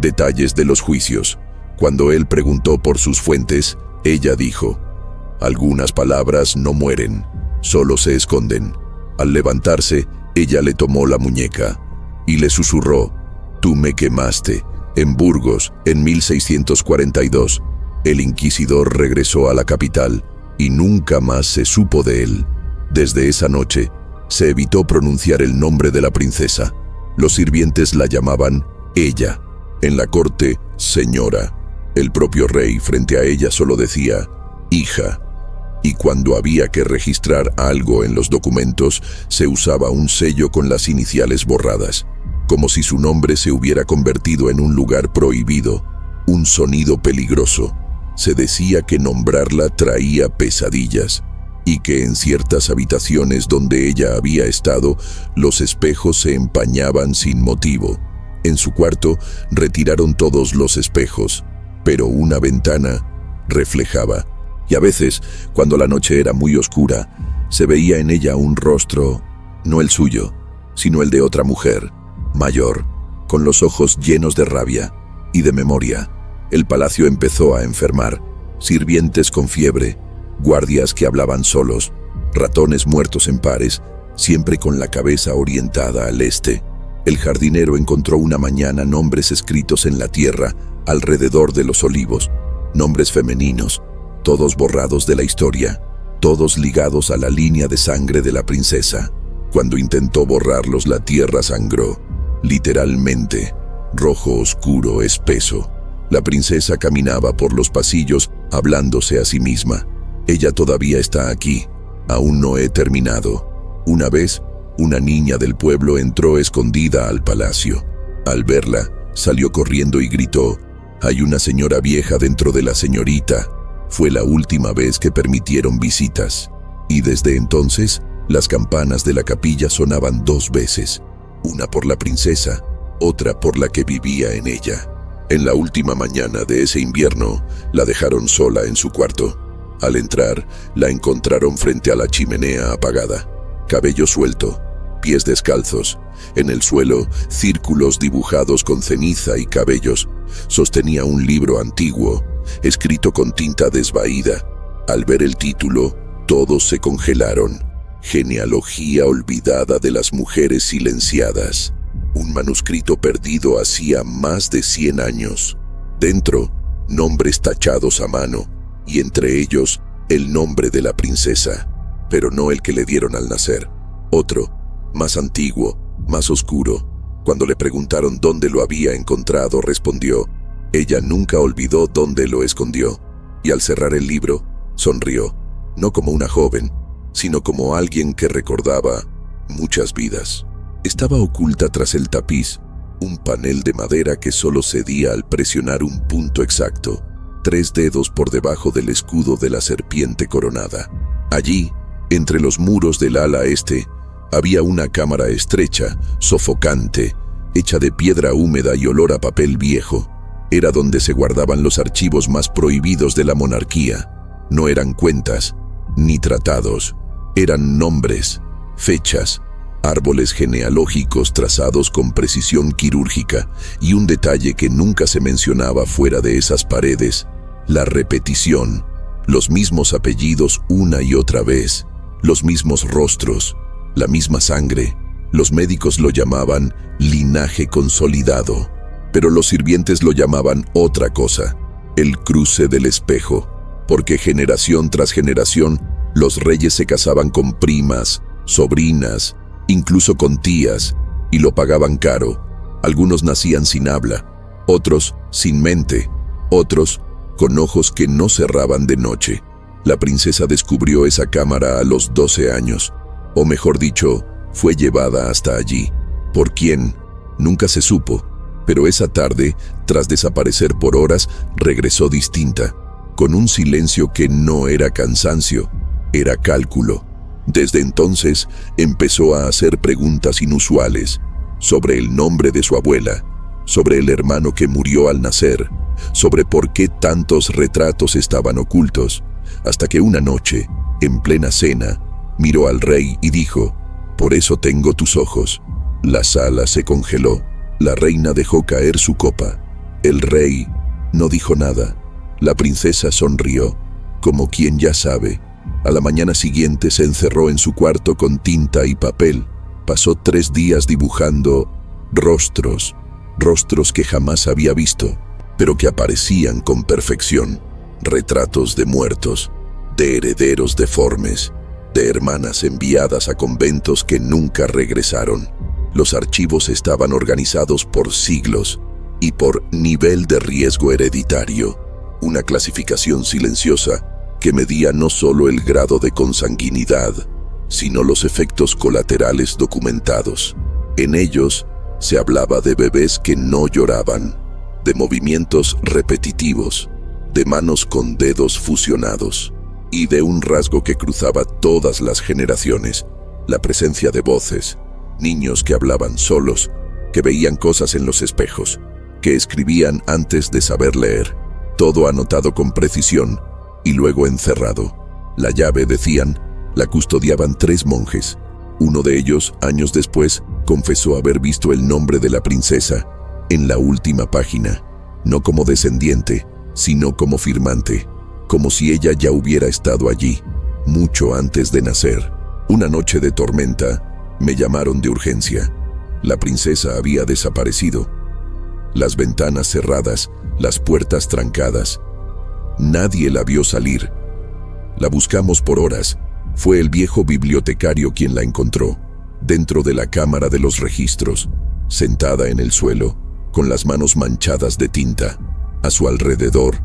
detalles de los juicios. Cuando él preguntó por sus fuentes, ella dijo, algunas palabras no mueren, solo se esconden. Al levantarse, ella le tomó la muñeca y le susurró, tú me quemaste, en Burgos, en 1642. El inquisidor regresó a la capital y nunca más se supo de él. Desde esa noche, se evitó pronunciar el nombre de la princesa. Los sirvientes la llamaban ella. En la corte, señora. El propio rey frente a ella solo decía, hija. Y cuando había que registrar algo en los documentos, se usaba un sello con las iniciales borradas, como si su nombre se hubiera convertido en un lugar prohibido, un sonido peligroso. Se decía que nombrarla traía pesadillas y que en ciertas habitaciones donde ella había estado, los espejos se empañaban sin motivo. En su cuarto retiraron todos los espejos, pero una ventana reflejaba. Y a veces, cuando la noche era muy oscura, se veía en ella un rostro, no el suyo, sino el de otra mujer, mayor, con los ojos llenos de rabia y de memoria. El palacio empezó a enfermar, sirvientes con fiebre, guardias que hablaban solos, ratones muertos en pares, siempre con la cabeza orientada al este. El jardinero encontró una mañana nombres escritos en la tierra alrededor de los olivos, nombres femeninos, todos borrados de la historia, todos ligados a la línea de sangre de la princesa. Cuando intentó borrarlos, la tierra sangró, literalmente, rojo oscuro, espeso. La princesa caminaba por los pasillos, hablándose a sí misma. Ella todavía está aquí, aún no he terminado. Una vez, una niña del pueblo entró escondida al palacio. Al verla, salió corriendo y gritó: «Hay una señora vieja dentro de la señorita». Fue la última vez que permitieron visitas. Y desde entonces, las campanas de la capilla sonaban 2 veces, una por la princesa, otra por la que vivía en ella. En la última mañana de ese invierno, la dejaron sola en su cuarto. Al entrar, la encontraron frente a la chimenea apagada, cabello suelto, pies descalzos, en el suelo círculos dibujados con ceniza y cabellos. Sostenía un libro antiguo, escrito con tinta desvaída. Al ver el título, todos se congelaron. Genealogía olvidada de las mujeres silenciadas. Un manuscrito perdido hacía más de 100 años. Dentro, nombres tachados a mano, y entre ellos, el nombre de la princesa, pero no el que le dieron al nacer. Otro, más antiguo, más oscuro. Cuando le preguntaron dónde lo había encontrado, respondió: ella nunca olvidó dónde lo escondió. Y al cerrar el libro, sonrió, no como una joven, sino como alguien que recordaba muchas vidas. Estaba oculta tras el tapiz, un panel de madera que solo cedía al presionar un punto exacto, 3 dedos por debajo del escudo de la serpiente coronada. Allí, entre los muros del ala este, había una cámara estrecha, sofocante, hecha de piedra húmeda y olor a papel viejo. Era donde se guardaban los archivos más prohibidos de la monarquía. No eran cuentas, ni tratados. Eran nombres, fechas, árboles genealógicos trazados con precisión quirúrgica, y un detalle que nunca se mencionaba fuera de esas paredes: la repetición. Los mismos apellidos una y otra vez, los mismos rostros, la misma sangre. Los médicos lo llamaban linaje consolidado, pero los sirvientes lo llamaban otra cosa: el cruce del espejo, porque generación tras generación los reyes se casaban con primas, sobrinas, incluso con tías, y lo pagaban caro. Algunos nacían sin habla, otros sin mente, otros con ojos que no cerraban de noche. La princesa descubrió esa cámara a los 12 años, o mejor dicho, fue llevada hasta allí. ¿Por quién? Nunca se supo, pero esa tarde, tras desaparecer por horas, regresó distinta, con un silencio que no era cansancio, era cálculo. Desde entonces empezó a hacer preguntas inusuales sobre el nombre de su abuela, sobre el hermano que murió al nacer, sobre por qué tantos retratos estaban ocultos, hasta que una noche, en plena cena, miró al rey y dijo: «Por eso tengo tus ojos». La sala se congeló. La reina dejó caer su copa. El rey no dijo nada. La princesa sonrió, como quien ya sabe. A la mañana siguiente se encerró en su cuarto con tinta y papel. Pasó 3 días dibujando rostros que jamás había visto, pero que aparecían con perfección. Retratos de muertos, de herederos deformes, de hermanas enviadas a conventos que nunca regresaron. Los archivos estaban organizados por siglos y por nivel de riesgo hereditario, una clasificación silenciosa que medía no solo el grado de consanguinidad, sino los efectos colaterales documentados. En ellos se hablaba de bebés que no lloraban, de movimientos repetitivos, de manos con dedos fusionados, y de un rasgo que cruzaba todas las generaciones: la presencia de voces, niños que hablaban solos, que veían cosas en los espejos, que escribían antes de saber leer, todo anotado con precisión y luego encerrado. La llave, decían, la custodiaban 3 monjes. Uno de ellos, años después, confesó haber visto el nombre de la princesa en la última página, no como descendiente, sino como firmante, como si ella ya hubiera estado allí, mucho antes de nacer. Una noche de tormenta, me llamaron de urgencia. La princesa había desaparecido. Las ventanas cerradas, las puertas trancadas. Nadie la vio salir. La buscamos por horas. Fue el viejo bibliotecario quien la encontró, dentro de la cámara de los registros, sentada en el suelo, con las manos manchadas de tinta. A su alrededor,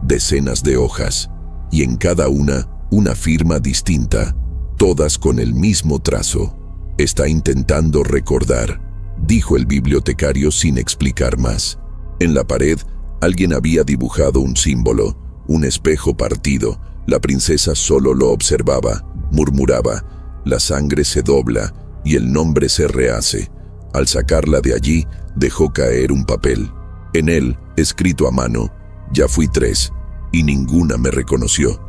decenas de hojas, y en cada una firma distinta, todas con el mismo trazo. «Está intentando recordar», dijo el bibliotecario sin explicar más. En la pared, alguien había dibujado un símbolo, un espejo partido. La princesa solo lo observaba, murmuraba: «La sangre se dobla y el nombre se rehace». Al sacarla de allí, dejó caer un papel. En él, escrito a mano: «Ya fui 3, y ninguna me reconoció».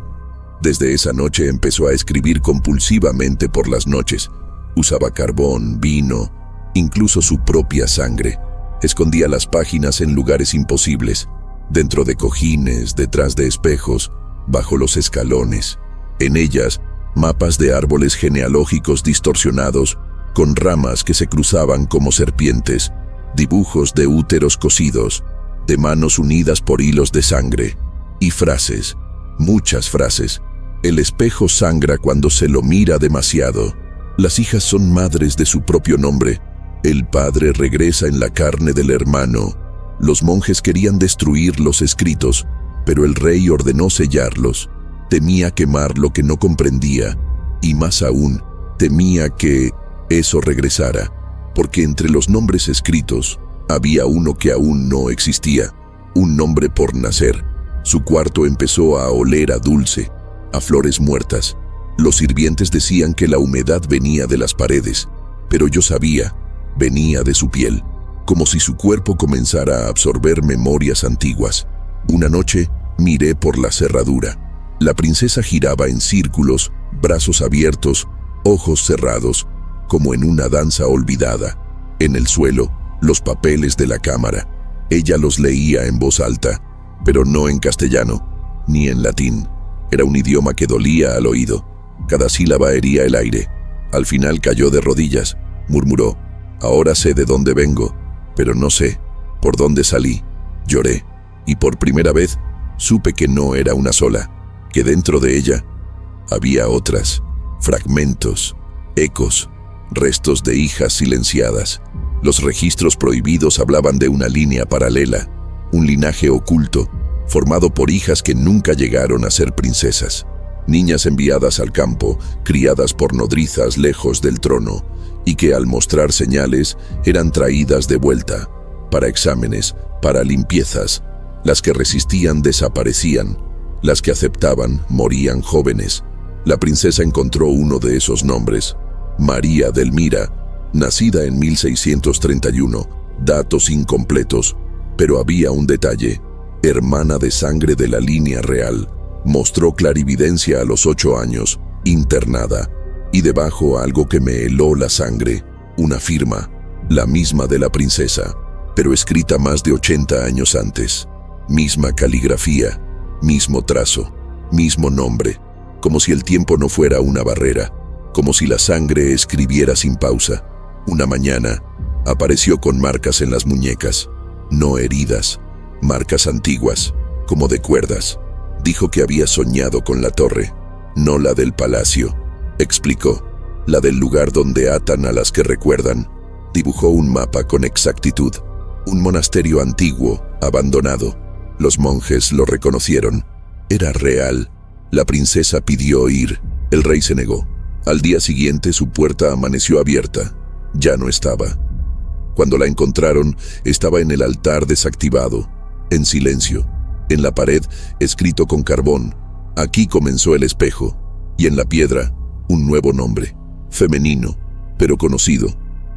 Desde esa noche empezó a escribir compulsivamente por las noches. Usaba carbón, vino, incluso su propia sangre. Escondía las páginas en lugares imposibles, dentro de cojines, detrás de espejos, bajo los escalones. En ellas, mapas de árboles genealógicos distorsionados, con ramas que se cruzaban como serpientes, dibujos de úteros cosidos, de manos unidas por hilos de sangre, y frases, muchas frases. «El espejo sangra cuando se lo mira demasiado. Las hijas son madres de su propio nombre. El padre regresa en la carne del hermano. Los monjes querían destruir los escritos, pero el rey ordenó sellarlos. Temía quemar lo que no comprendía, y más aún, temía que eso regresara, porque entre los nombres escritos había uno que aún no existía, un nombre por nacer. Su cuarto empezó a oler a dulce, a flores muertas. Los sirvientes decían que la humedad venía de las paredes, pero yo sabía, venía de su piel, como si su cuerpo comenzara a absorber memorias antiguas. Una noche, miré por la cerradura. La princesa giraba en círculos, brazos abiertos, ojos cerrados, como en una danza olvidada. En el suelo, los papeles de la cámara. Ella los leía en voz alta, pero no en castellano, ni en latín. Era un idioma que dolía al oído. Cada sílaba hería el aire. Al final cayó de rodillas, murmuró: «Ahora sé de dónde vengo, pero no sé por dónde salí». Lloré, y por primera vez supe que no era una sola, que dentro de ella había otras, fragmentos, ecos, restos de hijas silenciadas. Los registros prohibidos hablaban de una línea paralela, un linaje oculto, formado por hijas que nunca llegaron a ser princesas. Niñas enviadas al campo, criadas por nodrizas lejos del trono, y que al mostrar señales eran traídas de vuelta, para exámenes, para limpiezas. Las que resistían desaparecían, las que aceptaban morían jóvenes. La princesa encontró uno de esos nombres: María Delmira, nacida en 1631, datos incompletos, pero había un detalle: hermana de sangre de la línea real. Mostró clarividencia a los 8 años, internada, y debajo algo que me heló la sangre, una firma, la misma de la princesa, pero escrita más de 80 años antes. Misma caligrafía, mismo trazo, mismo nombre, como si el tiempo no fuera una barrera, como si la sangre escribiera sin pausa. Una mañana, apareció con marcas en las muñecas, no heridas, marcas antiguas, como de cuerdas. Dijo que había soñado con la torre, no la del palacio, explicó, la del lugar donde atan a las que recuerdan. Dibujó un mapa con exactitud, un monasterio antiguo, abandonado. Los monjes lo reconocieron. Era real. La princesa pidió ir. El rey se negó. Al día siguiente su puerta amaneció abierta. Ya no estaba. Cuando la encontraron, estaba en el altar desactivado, en silencio. En la pared, escrito con carbón: «Aquí comenzó el espejo», y en la piedra, un nuevo nombre, femenino, pero conocido,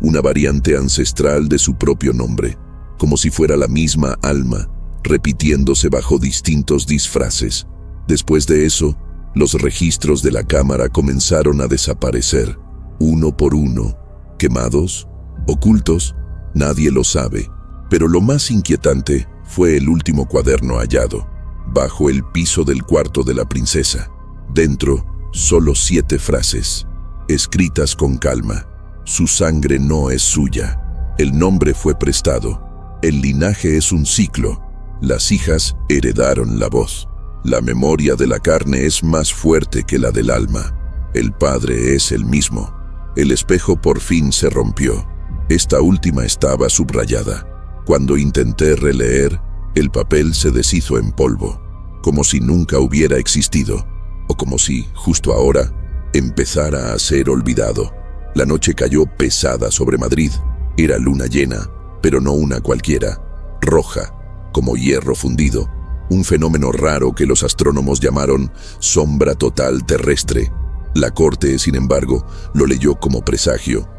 una variante ancestral de su propio nombre, como si fuera la misma alma, repitiéndose bajo distintos disfraces. Después de eso, los registros de la cámara comenzaron a desaparecer, uno por uno, quemados, ocultos, nadie lo sabe. Pero lo más inquietante fue el último cuaderno hallado, bajo el piso del cuarto de la princesa. Dentro, solo 7 frases, escritas con calma. Su sangre no es suya. El nombre fue prestado. El linaje es un ciclo. Las hijas heredaron la voz. La memoria de la carne es más fuerte que la del alma. El Padre es el mismo. El espejo por fin se rompió. Esta última estaba subrayada. Cuando intenté releer, el papel se deshizo en polvo, como si nunca hubiera existido, o como si, justo ahora, empezara a ser olvidado. La noche cayó pesada sobre Madrid. Era luna llena, pero no una cualquiera, roja, como hierro fundido, un fenómeno raro que los astrónomos llamaron sombra total terrestre. La corte, sin embargo, lo leyó como presagio.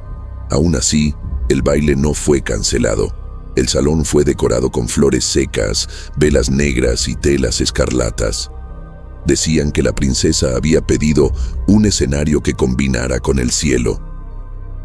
Aún así, el baile no fue cancelado. El salón fue decorado con flores secas, velas negras y telas escarlatas. Decían que la princesa había pedido un escenario que combinara con el cielo.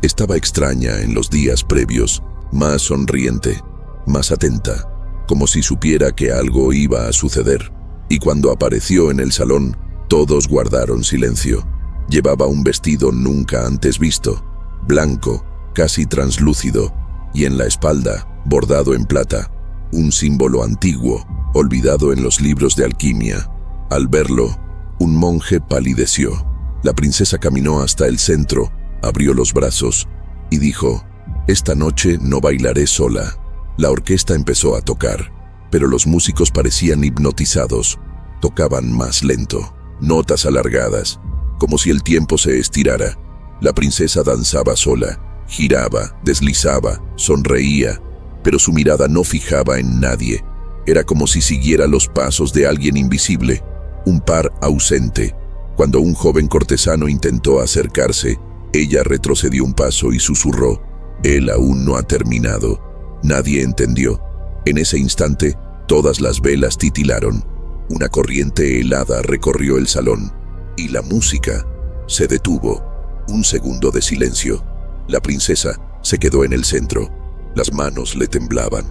Estaba extraña en los días previos, más sonriente, más atenta, como si supiera que algo iba a suceder. Y cuando apareció en el salón, todos guardaron silencio. Llevaba un vestido nunca antes visto, blanco, casi translúcido, y en la espalda, bordado en plata, un símbolo antiguo, olvidado en los libros de alquimia. Al verlo, un monje palideció. La princesa caminó hasta el centro, abrió los brazos y dijo: «Esta noche no bailaré sola». La orquesta empezó a tocar, pero los músicos parecían hipnotizados. Tocaban más lento, notas alargadas, como si el tiempo se estirara. La princesa danzaba sola, giraba, deslizaba, sonreía, pero su mirada no fijaba en nadie. Era como si siguiera los pasos de alguien invisible, un par ausente. Cuando un joven cortesano intentó acercarse, ella retrocedió un paso y susurró: «Él aún no ha terminado». Nadie entendió. En ese instante, todas las velas titilaron. Una corriente helada recorrió el salón, y la música se detuvo. Un segundo de silencio. La princesa se quedó en el centro. Las manos le temblaban.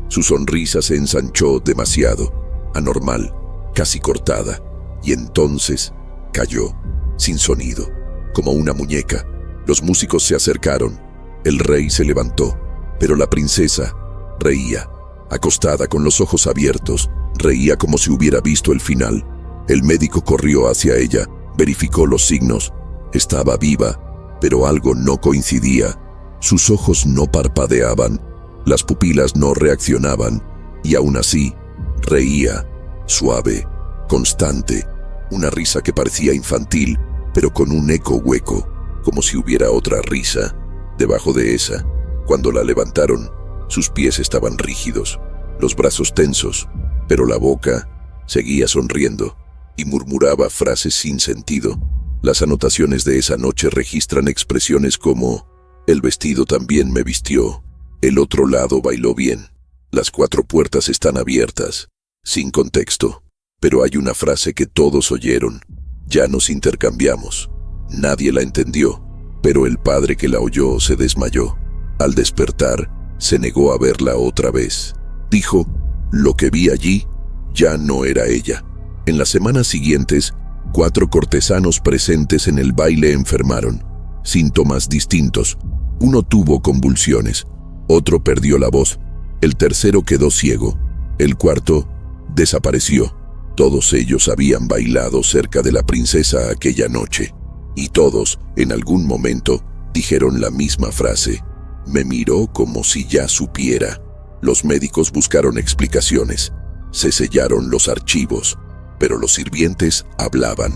Su sonrisa se ensanchó demasiado, anormal, casi cortada, y entonces cayó, sin sonido, como una muñeca. Los músicos se acercaron. El rey se levantó, pero la princesa reía, acostada con los ojos abiertos, reía como si hubiera visto el final. El médico corrió hacia ella, verificó los signos. Estaba viva, pero algo no coincidía. Sus ojos no parpadeaban, las pupilas no reaccionaban, y aún así, reía, suave, constante, una risa que parecía infantil, pero con un eco hueco, como si hubiera otra risa debajo de esa. Cuando la levantaron, sus pies estaban rígidos, los brazos tensos, pero la boca seguía sonriendo y murmuraba frases sin sentido. Las anotaciones de esa noche registran expresiones como: «El vestido también me vistió», «El otro lado bailó bien», «Las 4 puertas están abiertas», sin contexto. Pero hay una frase que todos oyeron: «Ya nos intercambiamos». Nadie la entendió, pero el padre que la oyó se desmayó. Al despertar, se negó a verla otra vez. Dijo: «Lo que vi allí ya no era ella». En las semanas siguientes, 4 cortesanos presentes en el baile enfermaron. Síntomas distintos. Uno tuvo convulsiones, otro perdió la voz, el tercero quedó ciego, el cuarto desapareció. Todos ellos habían bailado cerca de la princesa aquella noche, y todos, en algún momento, dijeron la misma frase: «Me miró como si ya supiera». Los médicos buscaron explicaciones, se sellaron los archivos, pero los sirvientes hablaban.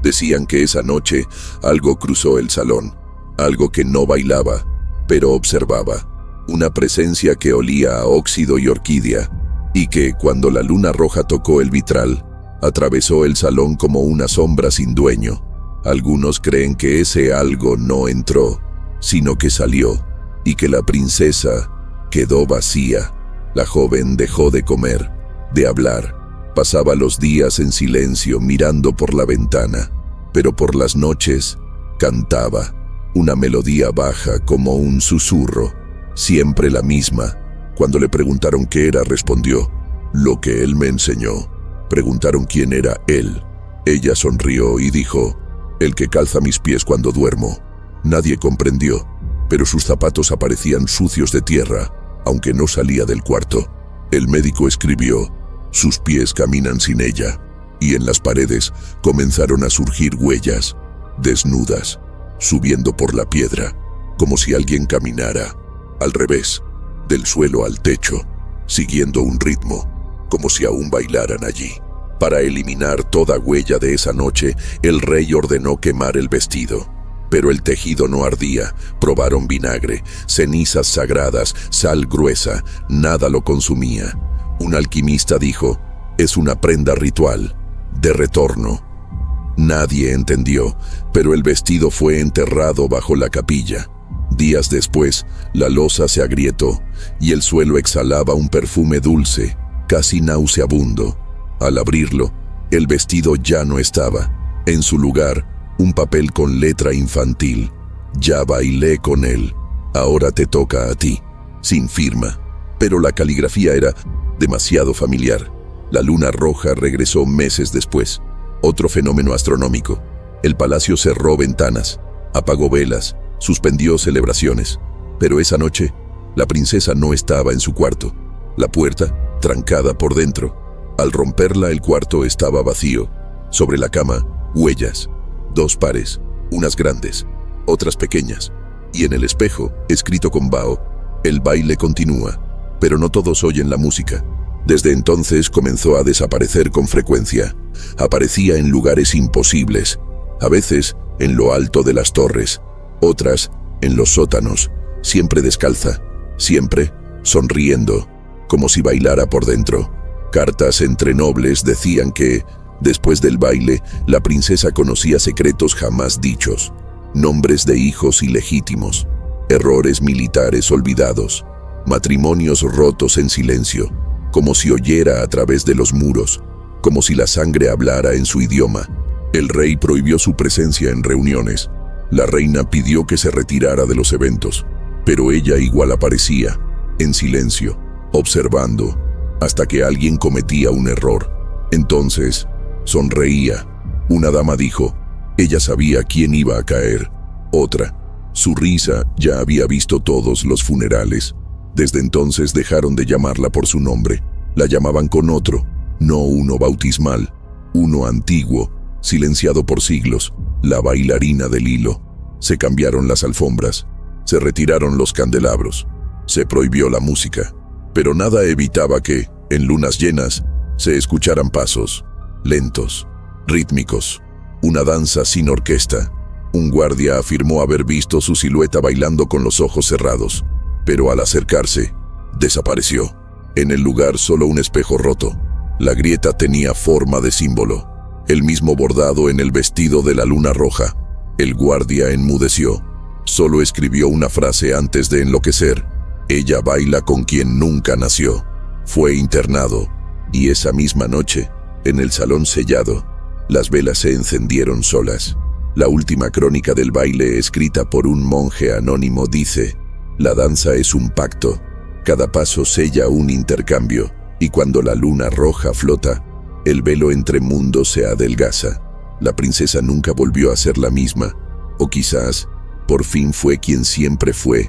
Decían que esa noche algo cruzó el salón, algo que no bailaba, pero observaba, una presencia que olía a óxido y orquídea, y que, cuando la luna roja tocó el vitral, atravesó el salón como una sombra sin dueño. Algunos creen que ese algo no entró, sino que salió, y que la princesa quedó vacía. La joven dejó de comer, de hablar. Pasaba los días en silencio mirando por la ventana, pero por las noches cantaba, una melodía baja como un susurro, siempre la misma. Cuando le preguntaron qué era, respondió: «Lo que él me enseñó». Preguntaron quién era él. Ella sonrió y dijo: «El que calza mis pies cuando duermo». Nadie comprendió, pero sus zapatos aparecían sucios de tierra, aunque no salía del cuarto. El médico escribió: «Sus pies caminan sin ella», y en las paredes comenzaron a surgir huellas, desnudas, subiendo por la piedra, como si alguien caminara, al revés, del suelo al techo, siguiendo un ritmo, como si aún bailaran allí. Para eliminar toda huella de esa noche, el rey ordenó quemar el vestido. Pero el tejido no ardía, probaron vinagre, cenizas sagradas, sal gruesa, nada lo consumía. Un alquimista dijo, es una prenda ritual, de retorno. Nadie entendió, pero el vestido fue enterrado bajo la capilla. Días después, la losa se agrietó y el suelo exhalaba un perfume dulce, casi nauseabundo. Al abrirlo, el vestido ya no estaba. En su lugar, un papel con letra infantil. Ya bailé con él. Ahora te toca a ti. Sin firma. Pero la caligrafía era demasiado familiar. La luna roja regresó meses después. Otro fenómeno astronómico. El palacio cerró ventanas, apagó velas, suspendió celebraciones. Pero esa noche, la princesa no estaba en su cuarto. La puerta, trancada por dentro. Al romperla, el cuarto estaba vacío. Sobre la cama, huellas. 2 pares, unas grandes, otras pequeñas. Y en el espejo, escrito con vaho, el baile continúa, pero no todos oyen la música. Desde entonces comenzó a desaparecer con frecuencia. Aparecía en lugares imposibles, a veces en lo alto de las torres, otras en los sótanos, siempre descalza, siempre sonriendo, como si bailara por dentro. Cartas entre nobles decían que, después del baile, la princesa conocía secretos jamás dichos, nombres de hijos ilegítimos, errores militares olvidados, matrimonios rotos en silencio, como si oyera a través de los muros, como si la sangre hablara en su idioma. El rey prohibió su presencia en reuniones. La reina pidió que se retirara de los eventos, pero ella igual aparecía, en silencio, observando, hasta que alguien cometía un error. Entonces, sonreía. Una dama dijo, ella sabía quién iba a caer. Otra, su risa ya había visto todos los funerales. Desde entonces dejaron de llamarla por su nombre. La llamaban con otro, no uno bautismal, uno antiguo, silenciado por siglos, la bailarina del hilo. Se cambiaron las alfombras, se retiraron los candelabros, se prohibió la música, pero nada evitaba que, en lunas llenas, se escucharan pasos, lentos, rítmicos, una danza sin orquesta. Un guardia afirmó haber visto su silueta bailando con los ojos cerrados, pero al acercarse, desapareció. En el lugar solo un espejo roto. La grieta tenía forma de símbolo, el mismo bordado en el vestido de la luna roja. El guardia enmudeció. Solo escribió una frase antes de enloquecer. Ella baila con quien nunca nació. Fue internado, y esa misma noche, en el salón sellado, las velas se encendieron solas. La última crónica del baile, escrita por un monje anónimo, dice: la danza es un pacto. Cada paso sella un intercambio, y cuando la luna roja flota, el velo entre mundos se adelgaza. La princesa nunca volvió a ser la misma, o quizás, por fin fue quien siempre fue.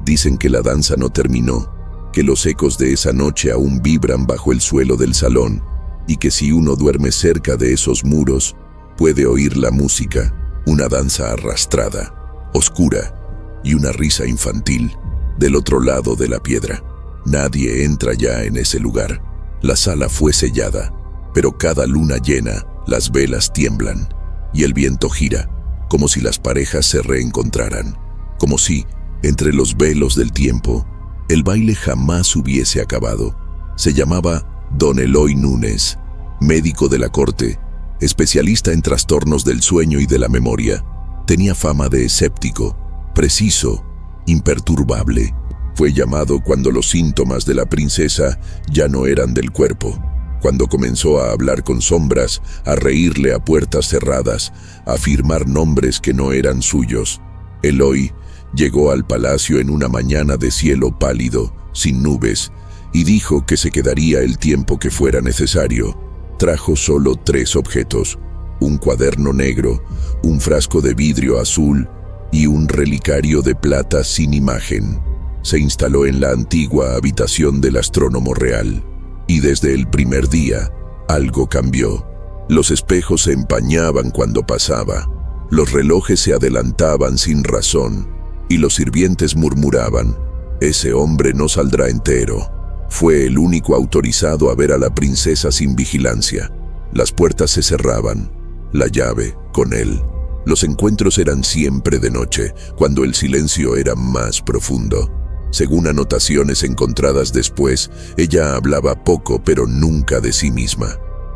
Dicen que la danza no terminó, que los ecos de esa noche aún vibran bajo el suelo del salón, y que si uno duerme cerca de esos muros, puede oír la música, una danza arrastrada, oscura, y una risa infantil, del otro lado de la piedra. Nadie entra ya en ese lugar. La sala fue sellada, pero cada luna llena, las velas tiemblan, y el viento gira, como si las parejas se reencontraran, como si, entre los velos del tiempo, el baile jamás hubiese acabado. Se llamaba Don Eloy Núñez, médico de la corte, especialista en trastornos del sueño y de la memoria. Tenía fama de escéptico, preciso, imperturbable. Fue llamado cuando los síntomas de la princesa ya no eran del cuerpo, cuando comenzó a hablar con sombras, a reírle a puertas cerradas, a afirmar nombres que no eran suyos. Eloy llegó al palacio en una mañana de cielo pálido, sin nubes, y dijo que se quedaría el tiempo que fuera necesario. Trajo solo 3 objetos: un cuaderno negro, un frasco de vidrio azul y un relicario de plata sin imagen. Se instaló en la antigua habitación del astrónomo real, y desde el primer día algo cambió. Los espejos se empañaban cuando pasaba, los relojes se adelantaban sin razón, y los sirvientes murmuraban: «Ese hombre no saldrá entero». Fue el único autorizado a ver a la princesa sin vigilancia. Las puertas se cerraban, la llave con él. Los encuentros eran siempre de noche, cuando el silencio era más profundo. Según anotaciones encontradas después, ella hablaba poco, pero nunca de sí misma.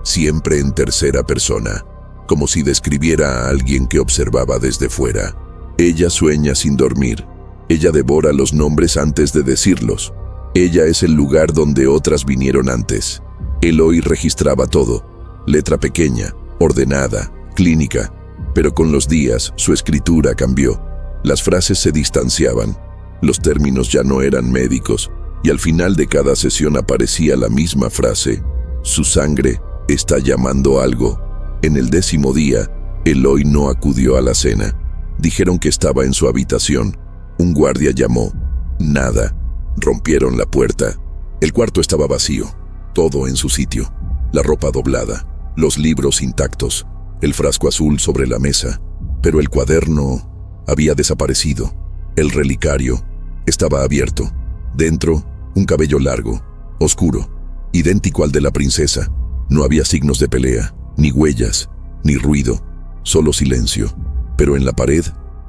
Siempre en tercera persona, como si describiera a alguien que observaba desde fuera. Ella sueña sin dormir. Ella devora los nombres antes de decirlos. Ella es el lugar donde otras vinieron antes. Eloy registraba todo. Letra pequeña, ordenada, clínica. Pero con los días, su escritura cambió. Las frases se distanciaban. Los términos ya no eran médicos. Y al final de cada sesión aparecía la misma frase: «Su sangre está llamando algo». En el 10º día, Eloy no acudió a la cena. Dijeron que estaba en su habitación. Un guardia llamó. Nada. Rompieron la puerta. El cuarto estaba vacío, todo en su sitio. La ropa doblada, los libros intactos, el frasco azul sobre la mesa. Pero el cuaderno había desaparecido. El relicario estaba abierto. Dentro, un cabello largo, oscuro, idéntico al de la princesa. No había signos de pelea, ni huellas, ni ruido, solo silencio. Pero en la pared,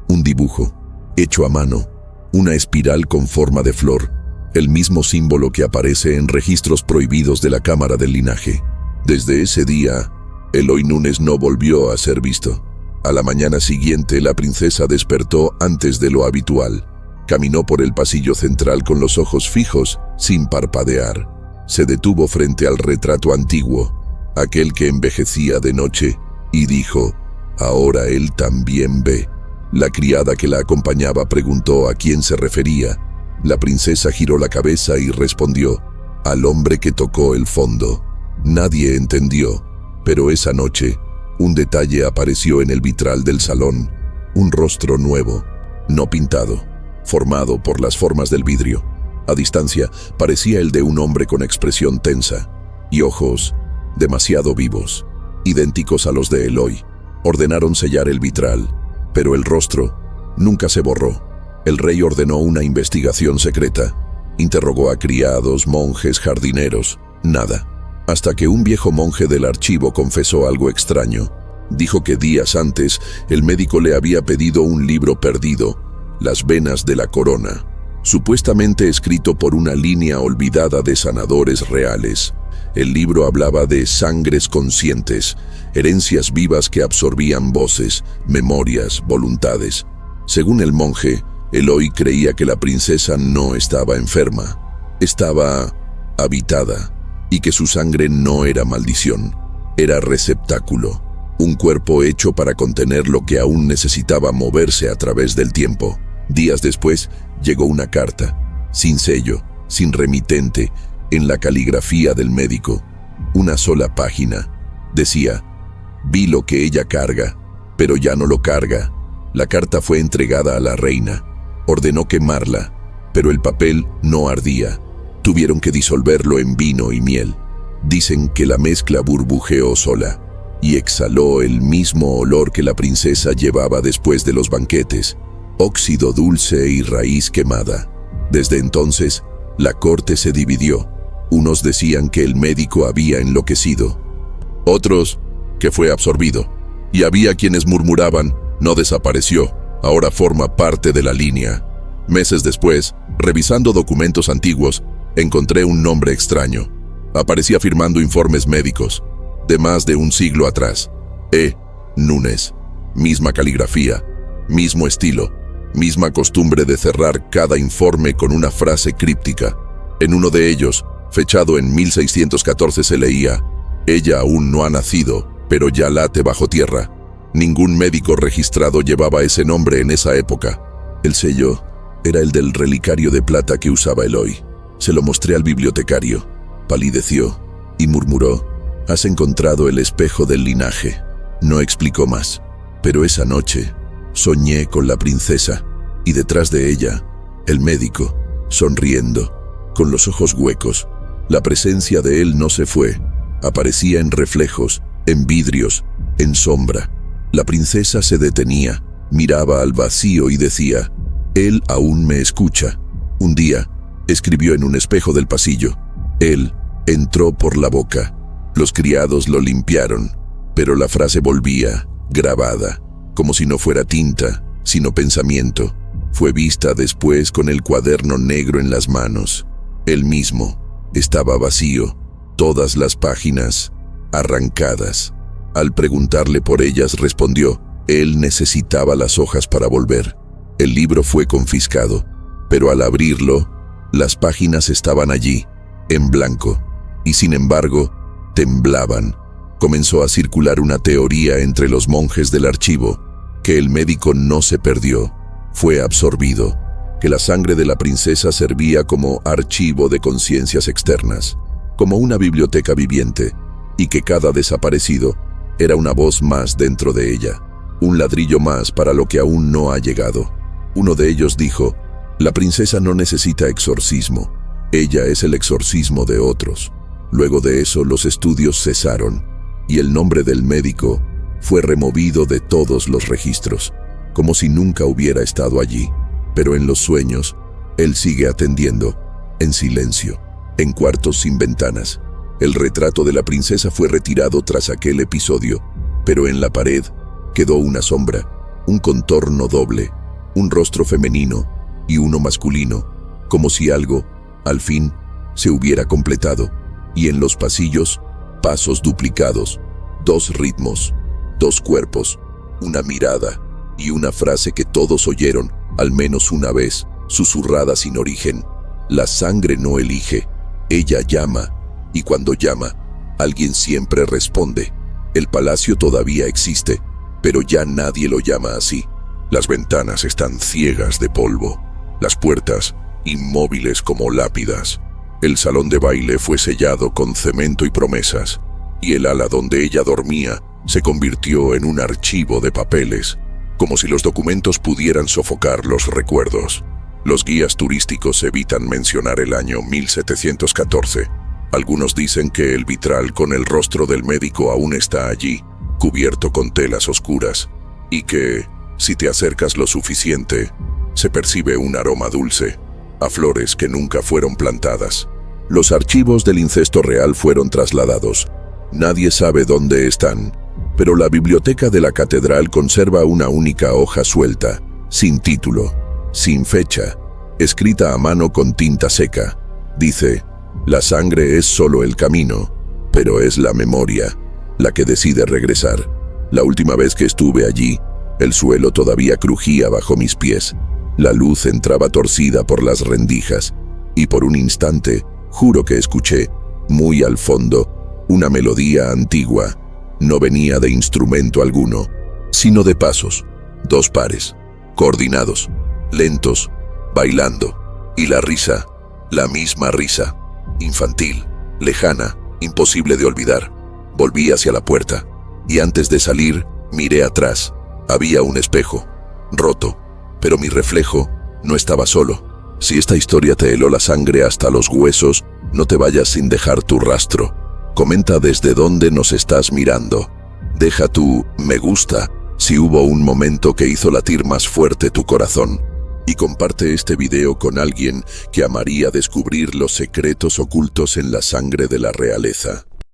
un dibujo, hecho a mano, una espiral con forma de flor, el mismo símbolo que aparece en registros prohibidos de la Cámara del Linaje. Desde ese día, Eloy Núñez no volvió a ser visto. A la mañana siguiente, la princesa despertó antes de lo habitual. Caminó por el pasillo central con los ojos fijos, sin parpadear. Se detuvo frente al retrato antiguo, aquel que envejecía de noche, y dijo: «Ahora él también ve». La criada que la acompañaba preguntó a quién se refería. La princesa giró la cabeza y respondió: «Al hombre que tocó el fondo». Nadie entendió, pero esa noche, un detalle apareció en el vitral del salón. Un rostro nuevo, no pintado, formado por las formas del vidrio. A distancia, parecía el de un hombre con expresión tensa y ojos demasiado vivos, idénticos a los de Eloy. Ordenaron sellar el vitral, pero el rostro nunca se borró. El rey ordenó una investigación secreta. Interrogó a criados, monjes, jardineros. Nada. Hasta que un viejo monje del archivo confesó algo extraño. Dijo que días antes el médico le había pedido un libro perdido, Las venas de la corona, supuestamente escrito por una línea olvidada de sanadores reales. El libro hablaba de sangres conscientes, herencias vivas que absorbían voces, memorias, voluntades. Según el monje, Eloy creía que la princesa no estaba enferma, estaba habitada, y que su sangre no era maldición, era receptáculo, un cuerpo hecho para contener lo que aún necesitaba moverse a través del tiempo. Días después, llegó una carta, sin sello, sin remitente, en la caligrafía del médico. Una sola página. Decía: «Vi lo que ella carga, pero ya no lo carga». La carta fue entregada a la reina. Ordenó quemarla, pero el papel no ardía. Tuvieron que disolverlo en vino y miel. Dicen que la mezcla burbujeó sola y exhaló el mismo olor que la princesa llevaba después de los banquetes: óxido dulce y raíz quemada. Desde entonces, la corte se dividió. Unos decían que el médico había enloquecido, otros que fue absorbido, y había quienes murmuraban: «No desapareció, ahora forma parte de la línea». Meses después, revisando documentos antiguos, encontré un nombre extraño. Aparecía firmando informes médicos, de más de un siglo atrás. E. Núñez. Misma caligrafía, mismo estilo, misma costumbre de cerrar cada informe con una frase críptica. En uno de ellos, fechado en 1614, se leía: «Ella aún no ha nacido, pero ya late bajo tierra». Ningún médico registrado llevaba ese nombre en esa época. El sello era el del relicario de plata que usaba Eloy. Se lo mostré al bibliotecario. Palideció y murmuró: «Has encontrado el espejo del linaje». No explicó más. Pero esa noche soñé con la princesa, y detrás de ella, el médico, sonriendo, con los ojos huecos. La presencia de él no se fue. Aparecía en reflejos, en vidrios, en sombra. La princesa se detenía, miraba al vacío y decía: «Él aún me escucha». Un día, escribió en un espejo del pasillo: «Él entró por la boca». Los criados lo limpiaron, pero la frase volvía, grabada, como si no fuera tinta, sino pensamiento. Fue vista después con el cuaderno negro en las manos. Él mismo estaba vacío, todas las páginas arrancadas. Al preguntarle por ellas, respondió: él necesitaba las hojas para volver. El libro fue confiscado, pero al abrirlo, las páginas estaban allí, en blanco, y sin embargo, temblaban. Comenzó a circular una teoría entre los monjes del archivo, que el médico no se perdió, fue absorbido, que la sangre de la princesa servía como archivo de conciencias externas, como una biblioteca viviente, y que cada desaparecido era una voz más dentro de ella, un ladrillo más para lo que aún no ha llegado. Uno de ellos dijo: la princesa no necesita exorcismo, ella es el exorcismo de otros. Luego de eso los estudios cesaron, y el nombre del médico fue removido de todos los registros, como si nunca hubiera estado allí. Pero en los sueños, él sigue atendiendo, en silencio, en cuartos sin ventanas. El retrato de la princesa fue retirado tras aquel episodio, pero en la pared quedó una sombra, un contorno doble, un rostro femenino y uno masculino, como si algo, al fin, se hubiera completado. Y en los pasillos, pasos duplicados, 2 ritmos, 2 cuerpos, una mirada y una frase que todos oyeron, al menos una vez, susurrada sin origen: la sangre no elige, ella llama, y cuando llama, alguien siempre responde. El palacio todavía existe, pero ya nadie lo llama así. Las ventanas están ciegas de polvo, las puertas inmóviles como lápidas. El salón de baile fue sellado con cemento y promesas, y el ala donde ella dormía se convirtió en un archivo de papeles, como si los documentos pudieran sofocar los recuerdos. Los guías turísticos evitan mencionar el año 1714. Algunos dicen que el vitral con el rostro del médico aún está allí, cubierto con telas oscuras, y que, si te acercas lo suficiente, se percibe un aroma dulce, a flores que nunca fueron plantadas. Los archivos del incesto real fueron trasladados. Nadie sabe dónde están, pero la biblioteca de la catedral conserva una única hoja suelta, sin título, sin fecha, escrita a mano con tinta seca. Dice: la sangre es solo el camino, pero es la memoria la que decide regresar. La última vez que estuve allí, el suelo todavía crujía bajo mis pies. La luz entraba torcida por las rendijas, y por un instante, juro que escuché, muy al fondo, una melodía antigua. No venía de instrumento alguno, sino de pasos, 2 pares, coordinados, lentos, bailando, y la risa, la misma risa, infantil, lejana, imposible de olvidar. Volví hacia la puerta, y antes de salir, miré atrás. Había un espejo, roto, pero mi reflejo no estaba solo. Si esta historia te heló la sangre hasta los huesos, no te vayas sin dejar tu rastro. Comenta desde dónde nos estás mirando. Deja tu me gusta si hubo un momento que hizo latir más fuerte tu corazón. Y comparte este video con alguien que amaría descubrir los secretos ocultos en la sangre de la realeza.